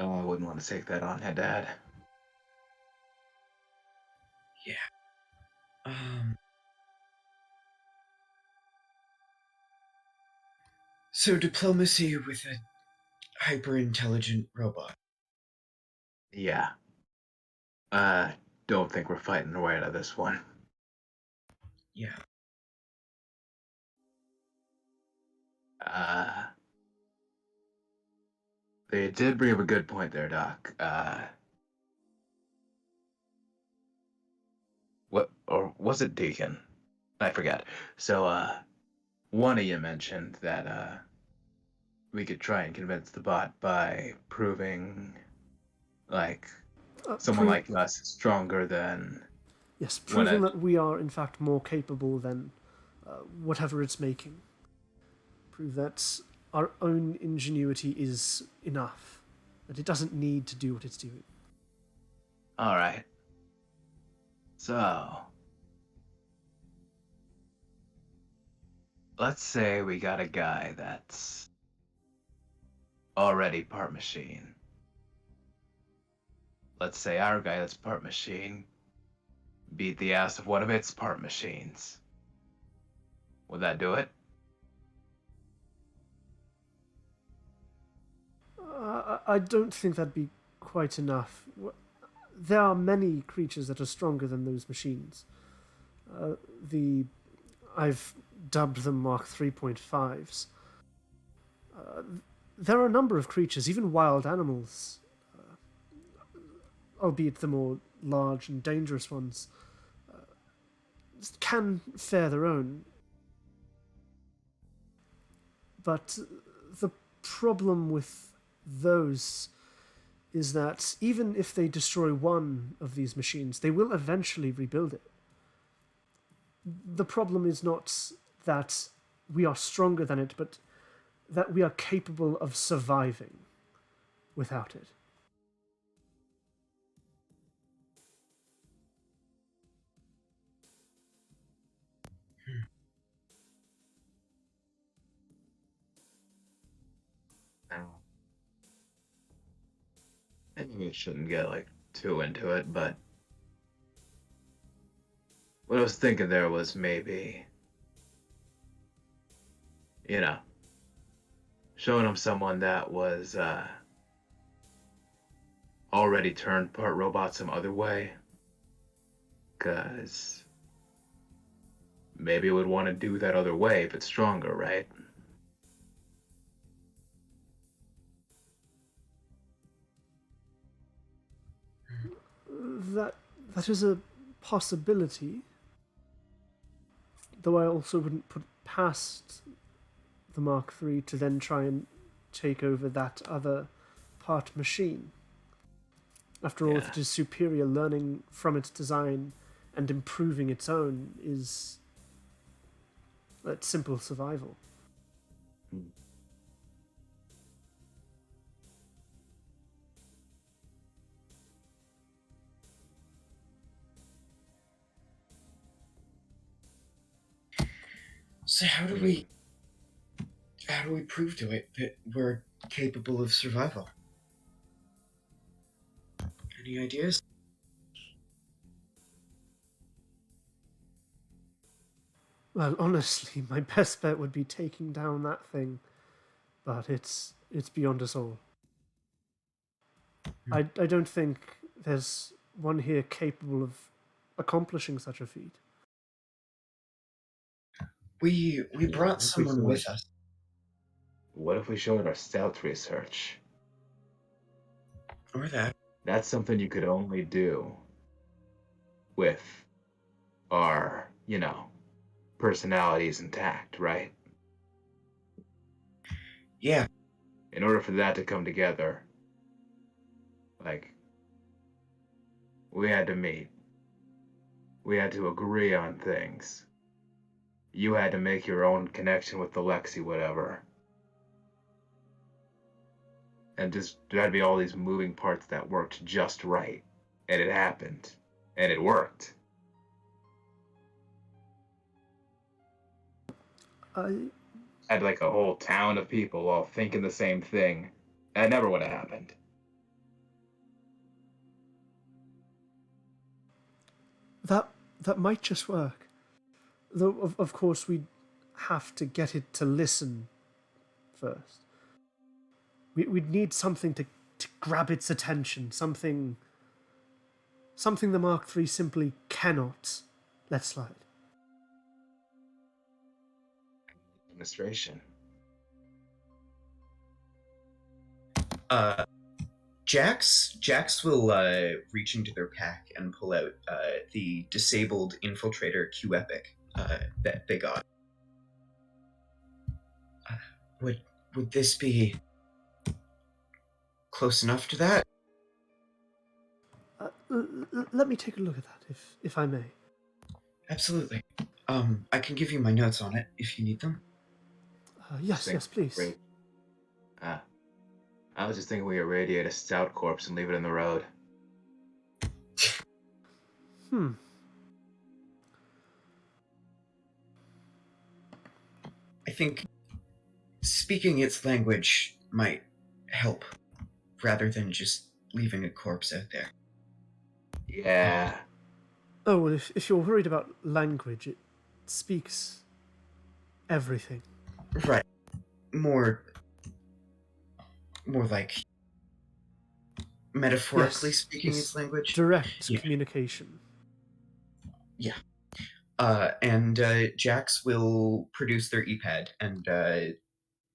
Oh, I wouldn't want to take that on, Dad. So diplomacy with a hyper-intelligent robot. Yeah. Don't think we're fighting our way out of this one. Yeah. They did bring up a good point there, Doc. What, or was it Deacon? I forget. So, one of you mentioned that, we could try and convince the bot by proving, like, someone like us is stronger than... Yes, proving that we are, in fact, more capable than whatever it's making. Prove that our own ingenuity is enough. That it doesn't need to do what it's doing. Alright. So... let's say we got a guy that's already part machine. Let's say our guy that's part machine beat the ass of one of its part machines. Would that do it? I don't think that'd be quite enough. There are many creatures that are stronger than those machines. I've dubbed them Mark 3.5s. There are a number of creatures, even wild animals, albeit the more large and dangerous ones, can fare their own. But the problem with those is that even if they destroy one of these machines, they will eventually rebuild it. The problem is not that we are stronger than it, but that we are capable of surviving without it. Maybe we shouldn't get, like, too into it, but... what I was thinking there was maybe... you know... showing him someone that was, already turned part robot some other way. 'Cause... maybe it would want to do that other way if it's stronger, right? That is a possibility, though I also wouldn't put past the Mark III to then try and take over that other part machine. After all, if it is superior, learning from its design and improving its own is simple survival. So how do we prove to it that we're capable of survival? Any ideas? Well, honestly, my best bet would be taking down that thing, but it's beyond us all. I don't think there's one here capable of accomplishing such a feat. We brought someone with us. What if we showed our stealth research? Or that. That's something you could only do with our, personalities intact, right? Yeah. In order for that to come together, we had to meet. We had to agree on things. You had to make your own connection with the Lexi, whatever. and just there had to be all these moving parts that worked just right, and it happened, and it worked. I I had like a whole town of people all thinking the same thing. That never would have happened. that that might just work. Though of course we'd have to get it to listen first. We'd need something to grab its attention, something the Mark III simply cannot let slide. Administration. Jax will reach into their pack and pull out the disabled infiltrator Q Epic that they got. Would this be close enough to that? Let me take a look at that, if I may. Absolutely. I can give you my notes on it if you need them. Yes, please. Great. I was just thinking we irradiate a stout corpse and leave it in the road. I think speaking its language might help, rather than just leaving a corpse out there. Yeah. Oh, well, if you're worried about language, it speaks everything. Right. More like metaphorically speaking its language. Direct communication. Yeah. And Jax will produce their ePad and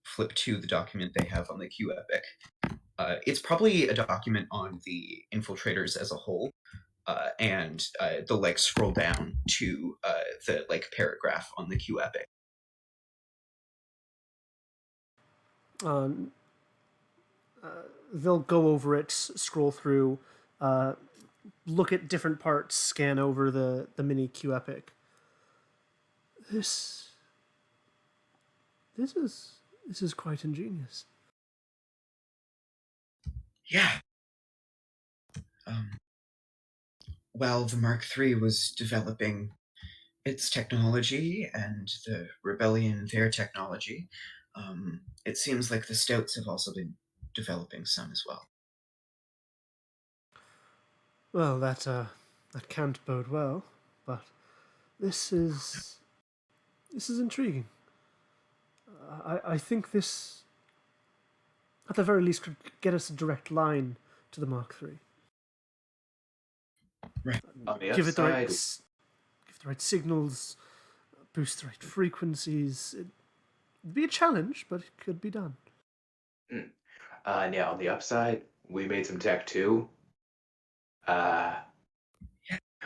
flip to the document they have on the Q Epic. It's probably a document on the infiltrators as a whole, and they'll scroll down to the paragraph on the Q Epic. They'll go over it, scroll through, look at different parts, scan over the mini Q Epic. This is quite ingenious. Yeah. While the Mark III was developing its technology and the rebellion their technology, it seems like the Stouts have also been developing some as well. Well, that can't bode well, but this is intriguing. I think this, at the very least, could get us a direct line to the Mark III. Right. On the Give it the upside, right signals, boost the right frequencies. It'd be a challenge, but it could be done. yeah, on the upside, we made some tech too.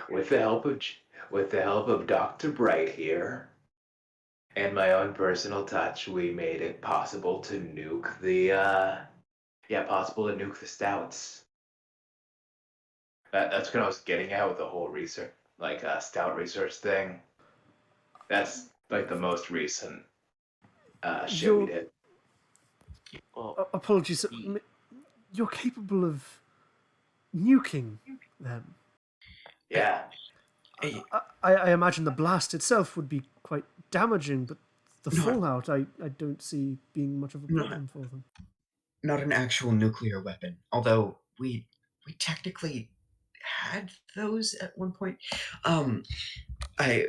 With the help of Dr. Bright here, and my own personal touch, we made it possible to nuke the stouts. That's what I was getting at with the whole research, stout research thing. That's like the most recent shit we did. Apologies, you're capable of nuking them. Yeah. I imagine the blast itself would be quite damaging, but the fallout I don't see being much of a problem for them. Not an actual nuclear weapon, although we technically had those at one point.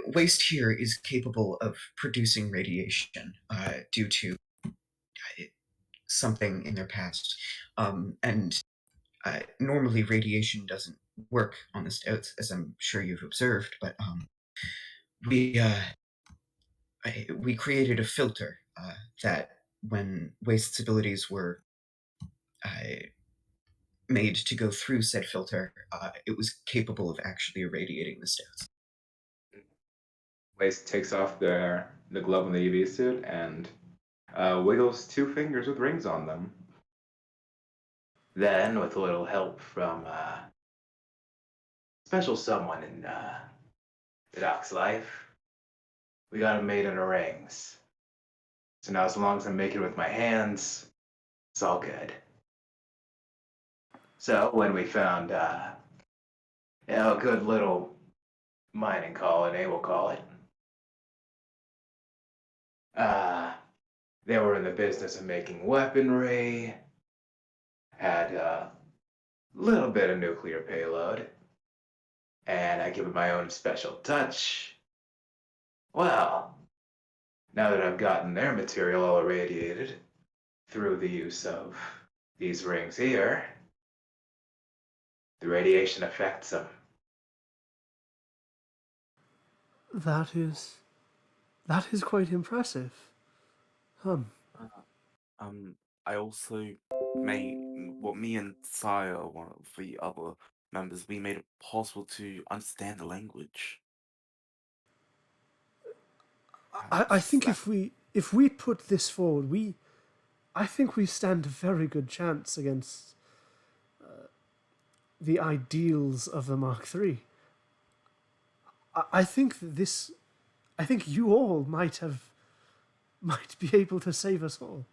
Waste here is capable of producing radiation due to something in their past, and normally radiation doesn't work on the Stouts, as I'm sure you've observed, but we created a filter that, when Waste's abilities were made to go through said filter, it was capable of actually irradiating the Stouts. Waste takes off the glove on the UV suit and wiggles two fingers with rings on them. Then, with a little help from special someone in the Doc's life, we got him made into rings. So now, as long as I'm making it with my hands, it's all good. So when we found, a good little mining colony, we'll call it, uh, they were in the business of making weaponry, had a little bit of nuclear payload, and I give it my own special touch. Well, now that I've gotten their material all irradiated through the use of these rings here, the radiation affects them. That is quite impressive. Uh, I also made me and Sire, one of the other members, we made it possible to understand the language. I think That- if we put this forward, I think we stand a very good chance against the ideals of the Mark III. I think I think you all might be able to save us all.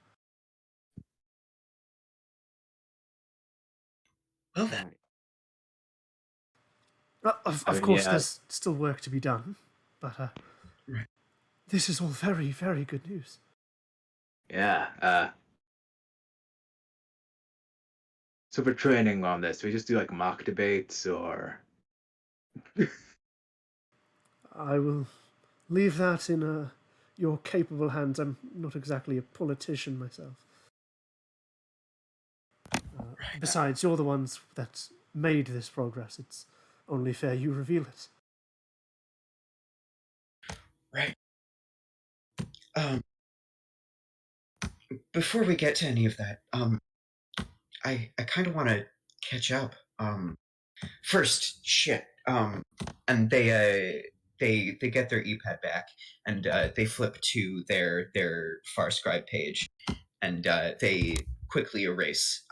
Well then, Of course, there's still work to be done, but right. this is all very, very good news. Yeah, so for training on this, we just do like mock debates or. I will leave that in your capable hands. I'm not exactly a politician myself. Besides, you're the ones that made this progress. It's only fair you reveal it. Right. Before we get to any of that, I kind of want to catch up. First, shit. And they get their EPAD back, and they flip to their FarScribe page, and they quickly erase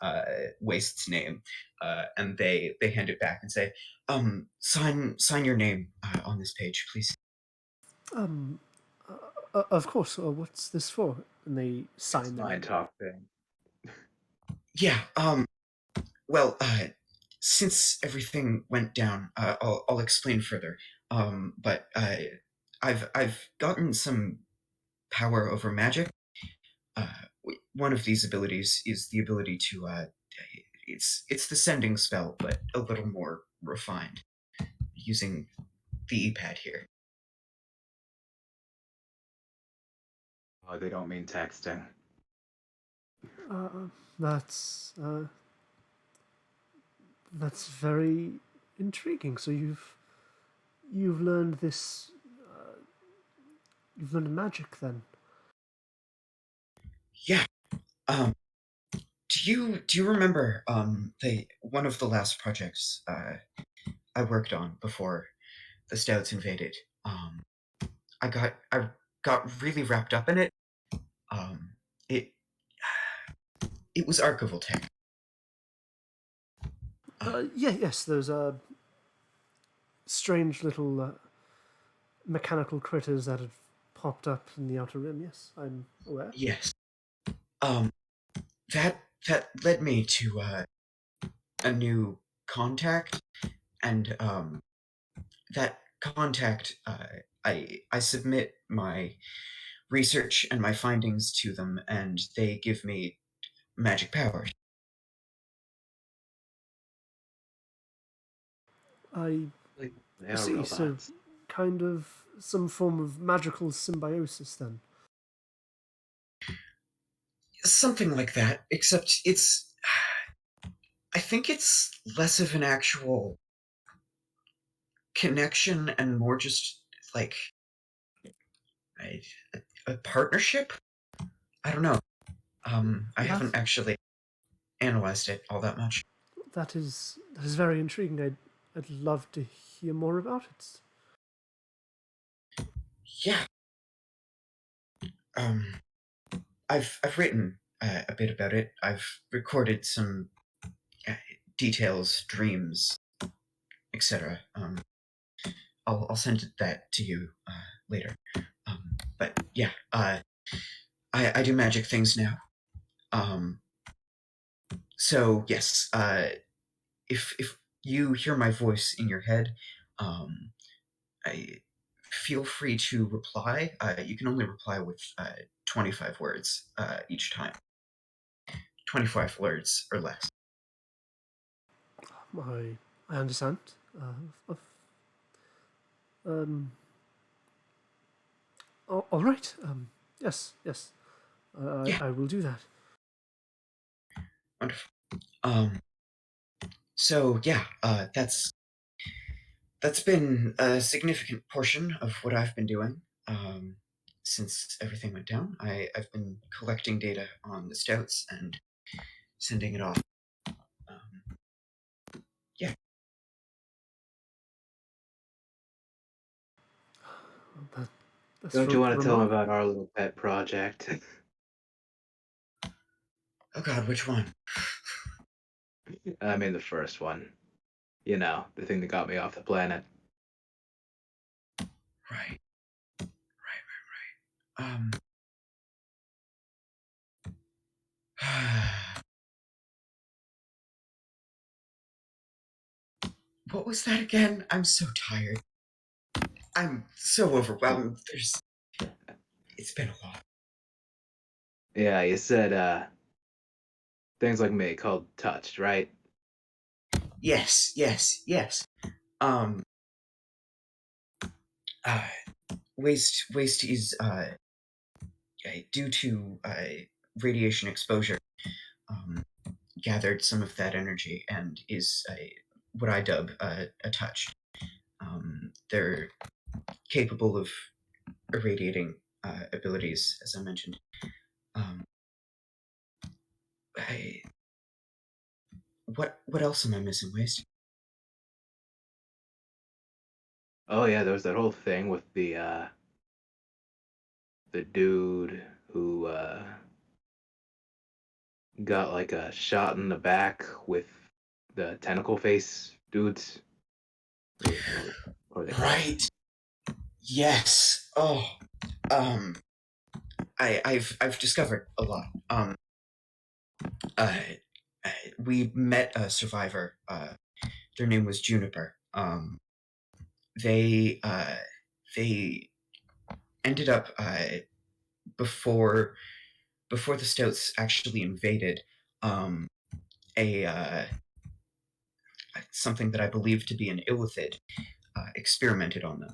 Waste's name, and they hand it back and say, sign your name on this page, please. Of course. What's this for? And they sign their Line name. talk thing. Yeah. Well, since everything went down, I'll explain further. But I've gotten some power over magic. One of these abilities is the ability to it's the sending spell, but a little more refined, using the EPAD here. Oh, they don't mean texting. That's very intriguing. So you've learned this. You've learned magic then. Yeah. Do you remember one of the last projects I worked on before the Stouts invaded? I got really wrapped up in it. It was archival tech. Yes, those strange little mechanical critters that had popped up in the Outer Rim. Yes, I'm aware. Yes. That led me to a new contact, and that contact, I submit my research and my findings to them, and they give me magic powers. I They are see. robots. So, kind of some form of magical symbiosis then. Something like that, except I think it's less of an actual connection and more just like a partnership. I don't know. I haven't actually analyzed it all that much. That is very intriguing. I'd love to hear more about it. Yeah. I've written a bit about it. I've recorded some details, dreams, etc. I'll send that to you later. But yeah, I do magic things now. So yes, if you hear my voice in your head, um, I feel free to reply. You can only reply with 25 words each time. 25 words or less. I understand. Um, all right. Yes, yes. Yeah, I will do that. wonderful. Um, so yeah, that's been a significant portion of what I've been doing since everything went down. I've been collecting data on the stouts and sending it off. Um, yeah. That, that's Don't you want to tell him remarkable. about our little pet project? Oh God, which one? I mean, the first one. You know, the thing that got me off the planet. Right, right. What was that again? I'm so tired. I'm so overwhelmed. It's been a lot. Yeah, you said things like me called touched, right? Yes, yes, yes. Um, uh, waste is due to radiation exposure. Um, gathered some of that energy and is what I dub a touch. They're capable of irradiating abilities, as I mentioned. Um, I, what else am I missing, Waste? Oh yeah, there was that whole thing with the dude who got like a shot in the back with the tentacle face dudes. What are they called? Right. Yes. Oh. Um. I've discovered a lot. Uh, we met a survivor. Their name was Juniper. They they ended up before before the Stouts actually invaded. Um, a something that I believe to be an illithid experimented on them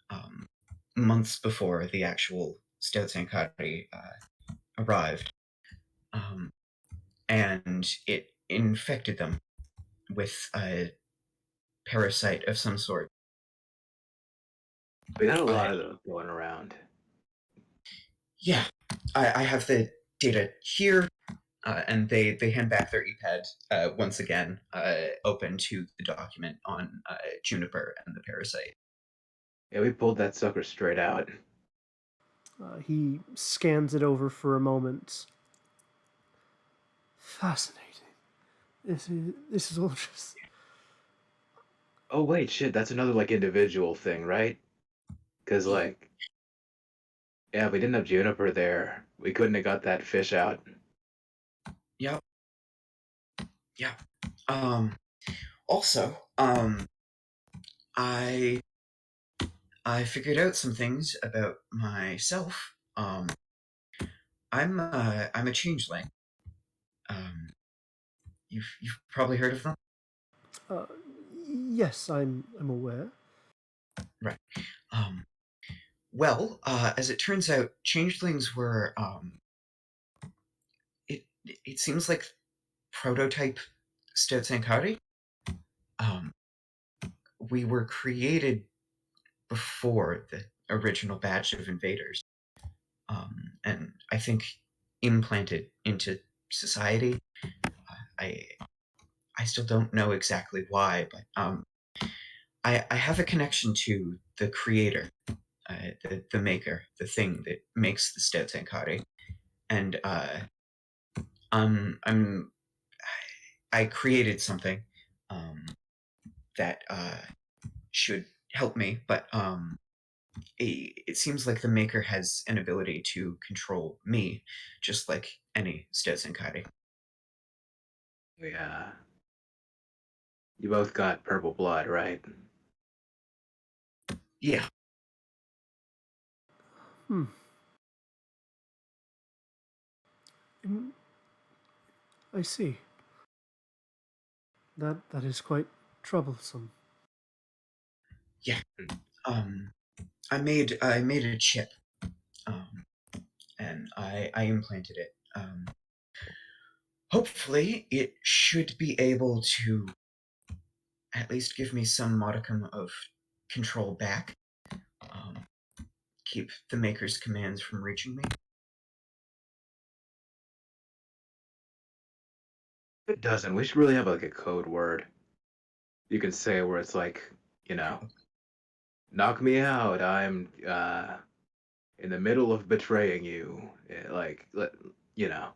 um, months before the actual Stouts Ankari arrived, um, and it infected them with a parasite of some sort. We got a I lot of those going around. Yeah, I have the data here, and they hand back their EPAD once again, open to the document on Juniper and the parasite. Yeah, we pulled that sucker straight out. He scans it over for a moment. Fascinating. This is all just. Oh wait, shit, that's another like individual thing, right? Because like, yeah, if we didn't have Juniper there, we couldn't have got that fish out. Yep. Yeah. Um. Also, I I figured out some things about myself. I'm a changeling. Um, you've probably heard of them, Uh, yes, I'm aware. right? Um, well, as it turns out, changelings were it seems like prototype Stotsankari. Um, we were created before the original batch of invaders, and I think implanted into society. I I still don't know exactly why, but I have a connection to the creator, the maker, the thing that makes the Stotsankari, and I'm I created something um, that should help me, but it seems like the maker has an ability to control me, just like any Stotsankari. Yeah. You both got purple blood, right? Yeah. Hmm. I see. That is quite troublesome. Yeah. I made a chip, um, and I implanted it. Hopefully, it should be able to at least give me some modicum of control back. Um, Keep the maker's commands from reaching me. It doesn't. We should really have like a code word you can say where it's like, you know, knock me out. I'm in the middle of betraying you. Like, you know.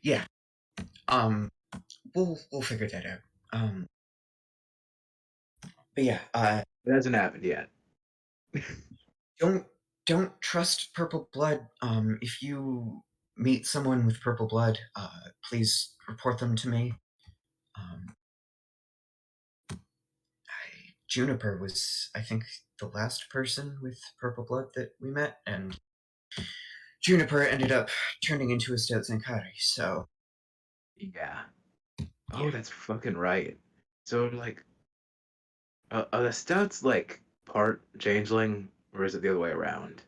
Yeah. Um, we'll figure that out. But yeah. It hasn't happened yet. Don't don't trust purple blood. If you meet someone with purple blood, please report them to me. Um, Juniper was, I think, the last person with purple blood that we met, and Juniper ended up turning into a stout Zankari. So Yeah. Oh, yeah, that's fucking right. So like, are the stouts like part changeling, or is it the other way around?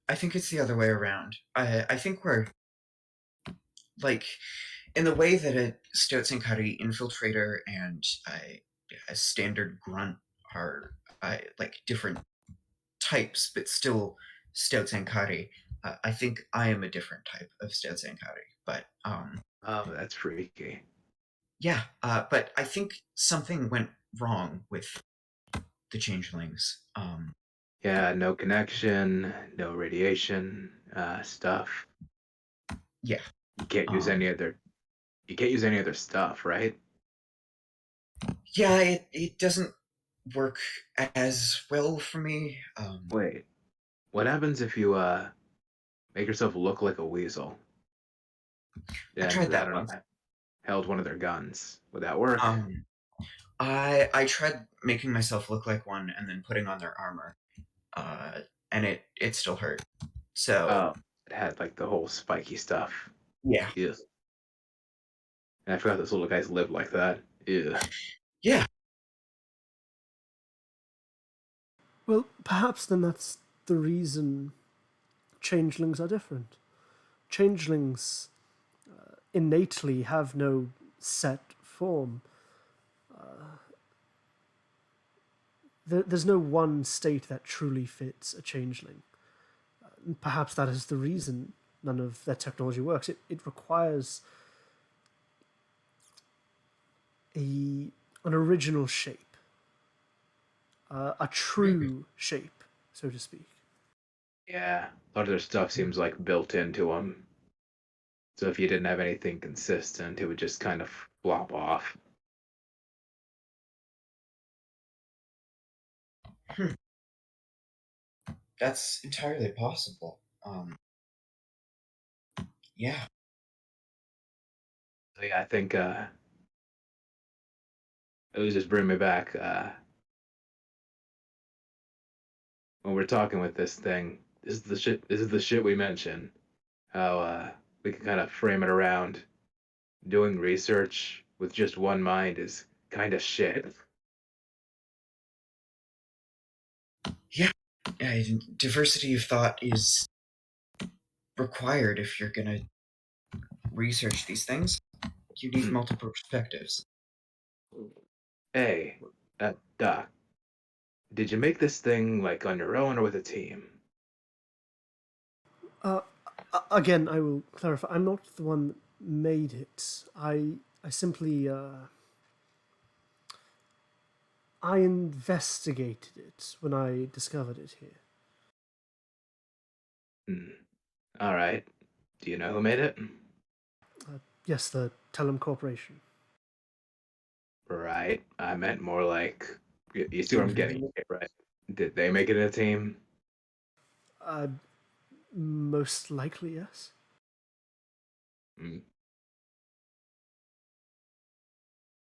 I think it's the other way around. I think we're like in the way that a stout Zankari infiltrator and a standard grunt are like different types, but still stout Zankari. I think I am a different type of stout Zankari, but Oh, that's freaky. yeah. But I think something went wrong with the changelings. Yeah, no connection, no radiation, stuff. Yeah. You can't use Um, any other. You can't use any other stuff, right? yeah. It doesn't work as well for me. Wait, what happens if you make yourself look like a weasel I and tried I that don't know, once. held one of their guns? Would that work? Um, I tried making myself look like one and then putting on their armor, uh, and it still hurt. So Oh, it had like the whole spiky stuff. yeah, Yeah. And I forgot those little guys live like that. Yeah. yeah. Well, perhaps then that's the reason changelings are different. Changelings innately have no set form. There's no one state that truly fits a changeling. Perhaps that is the reason none of their technology works. It requires an original shape, a true shape, so to speak. Yeah. A lot of their stuff seems like built into them. So if you didn't have anything consistent, it would just kind of flop off. Hmm. That's entirely possible. Yeah. So yeah, I think it was just bring me back when we're talking with this thing. This is the shit. This is the shit we mentioned. How we can kind of frame it around doing research with just one mind is kind of shit. Yeah. Diversity of thought is required if you're gonna research these things. You need Hmm. multiple perspectives. Hey, Doc, did you make this thing like on your own or with a team? Uh, Again, I will clarify. I'm not the one that made it. I simply I investigated it when I discovered it here. Hmm. All right. Do you know who made it? Yes, the Tellum Corporation. Right. I meant more like you see where I'm getting Individual. at, right? Did they make it in a team? Uh, Most likely, yes. Hmm.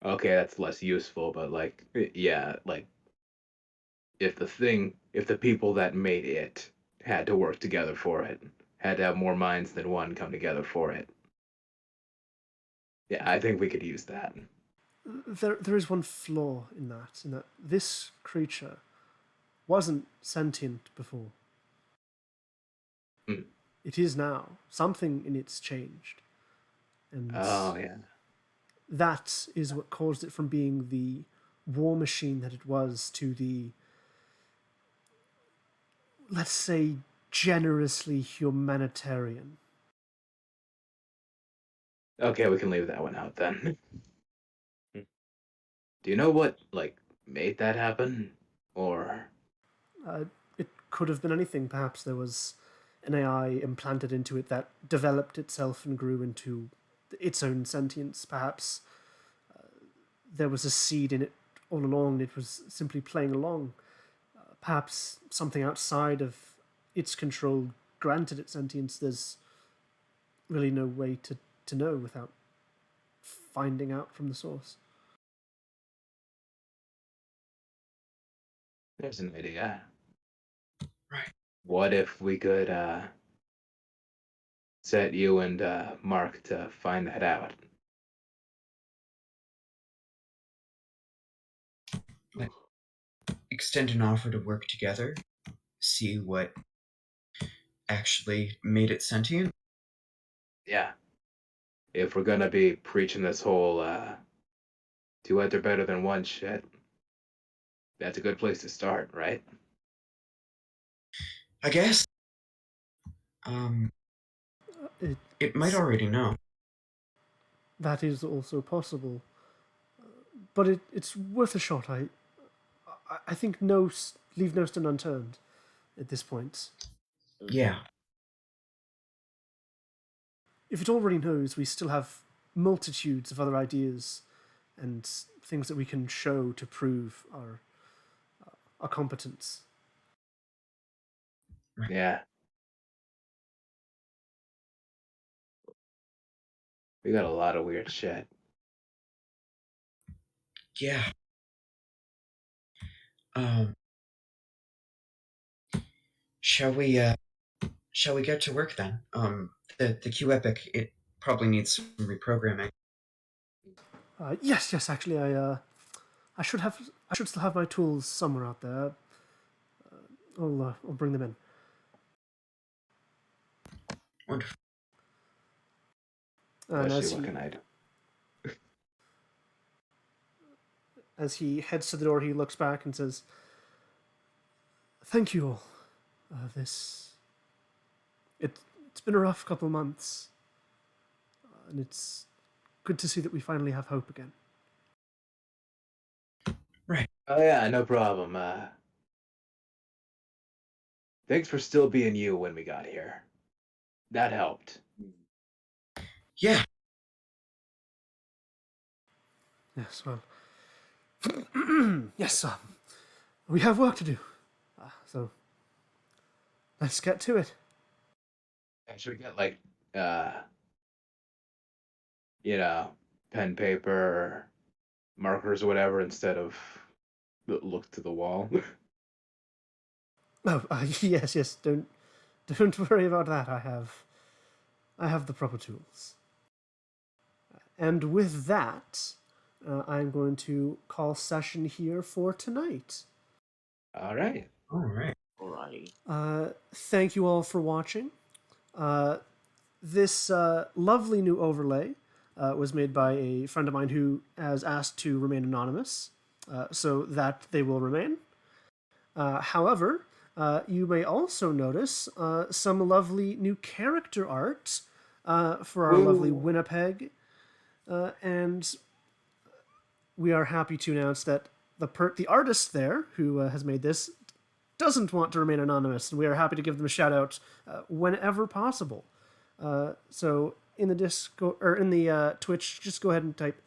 Okay, that's less useful, but like, yeah, like if the people that made it had to work together for it, had to have more minds than one come together for it. Yeah, I think we could use that. There is one flaw in that this creature wasn't sentient before. Mm. It is now. Something in it's changed. And Oh yeah. that is what caused it from being the war machine that it was to the, let's say, generously humanitarian. Okay, we can leave that one out then. Do you know what like made that happen? Or It could have been anything. Perhaps there was an AI implanted into it that developed itself and grew into its own sentience. Perhaps there was a seed in it all along and it was simply playing along. Perhaps something outside of its control granted it sentience. There's really no way to know without finding out from the source. there's an idea. Right. What if we could set you and Mark to find that out? Like, extend an offer to work together, see what actually made it sentient. Yeah. If we're gonna be preaching this whole two heads are better than one shit, that's a good place to start, right? I guess. It, It might already know. that is also possible, but it's worth a shot. I think leave no stone unturned at this point. Yeah. If it already knows, we still have multitudes of other ideas and things that we can show to prove our competence. Yeah. We got a lot of weird shit. Yeah. Um. Shall we? Shall we get to work then? The Q Epic, it probably needs some reprogramming. Yes, actually, I should still have my tools somewhere out there. I'll bring them in. Wonderful. And Let's see, what can I do? as he heads to the door, he looks back and says, "Thank you all. It's been a rough couple of months, and it's good to see that we finally have hope again." Right. Oh yeah, no problem. Thanks for still being you when we got here. That helped. Yeah. Yes, well, yes, we have work to do, so let's get to it. And should we get like you know, pen, paper, markers or whatever instead of look to the wall? Oh, yes. Don't worry about that. I have the proper tools. And with that, I'm going to call session here for tonight. All right. All right. Alrighty. Thank you all for watching. This lovely new overlay was made by a friend of mine who has asked to remain anonymous, so that they will remain. However, you may also notice some lovely new character art for our lovely Winnipeg. And we are happy to announce that the artist there who has made this doesn't want to remain anonymous, and we are happy to give them a shout out whenever possible. So in the Discord or in the Twitch, just go ahead and type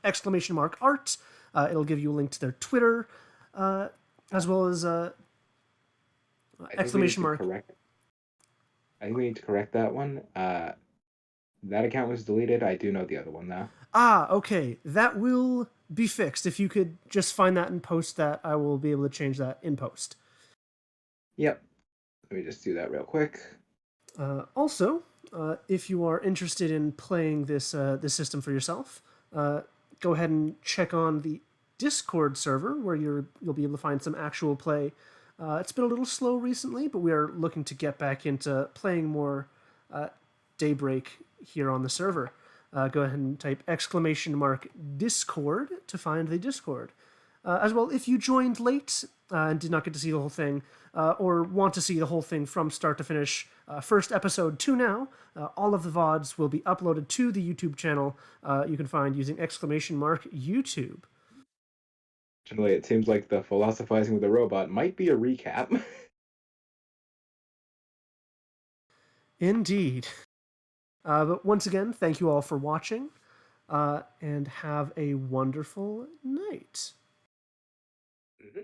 !art. It'll give you a link to their Twitter, as well as exclamation mark. I think we need to correct that one. That account was deleted. I do know the other one now. Okay. That will be fixed. If you could just find that and post that, I will be able to change that in post. Yep. Let me just do that real quick. Also, if you are interested in playing this system for yourself, go ahead and check on the Discord server where you'll be able to find some actual play. It's been a little slow recently, but we are looking to get back into playing more Daybreak here on the server. Go ahead and type !Discord to find the Discord. As well, if you joined late and did not get to see the whole thing, or want to see the whole thing from start to finish, first episode to now, all of the VODs will be uploaded to the YouTube channel you can find using !YouTube. Generally, it seems like the philosophizing with the robot might be a recap. Indeed. But once again, thank you all for watching, and have a wonderful night. Mm-hmm.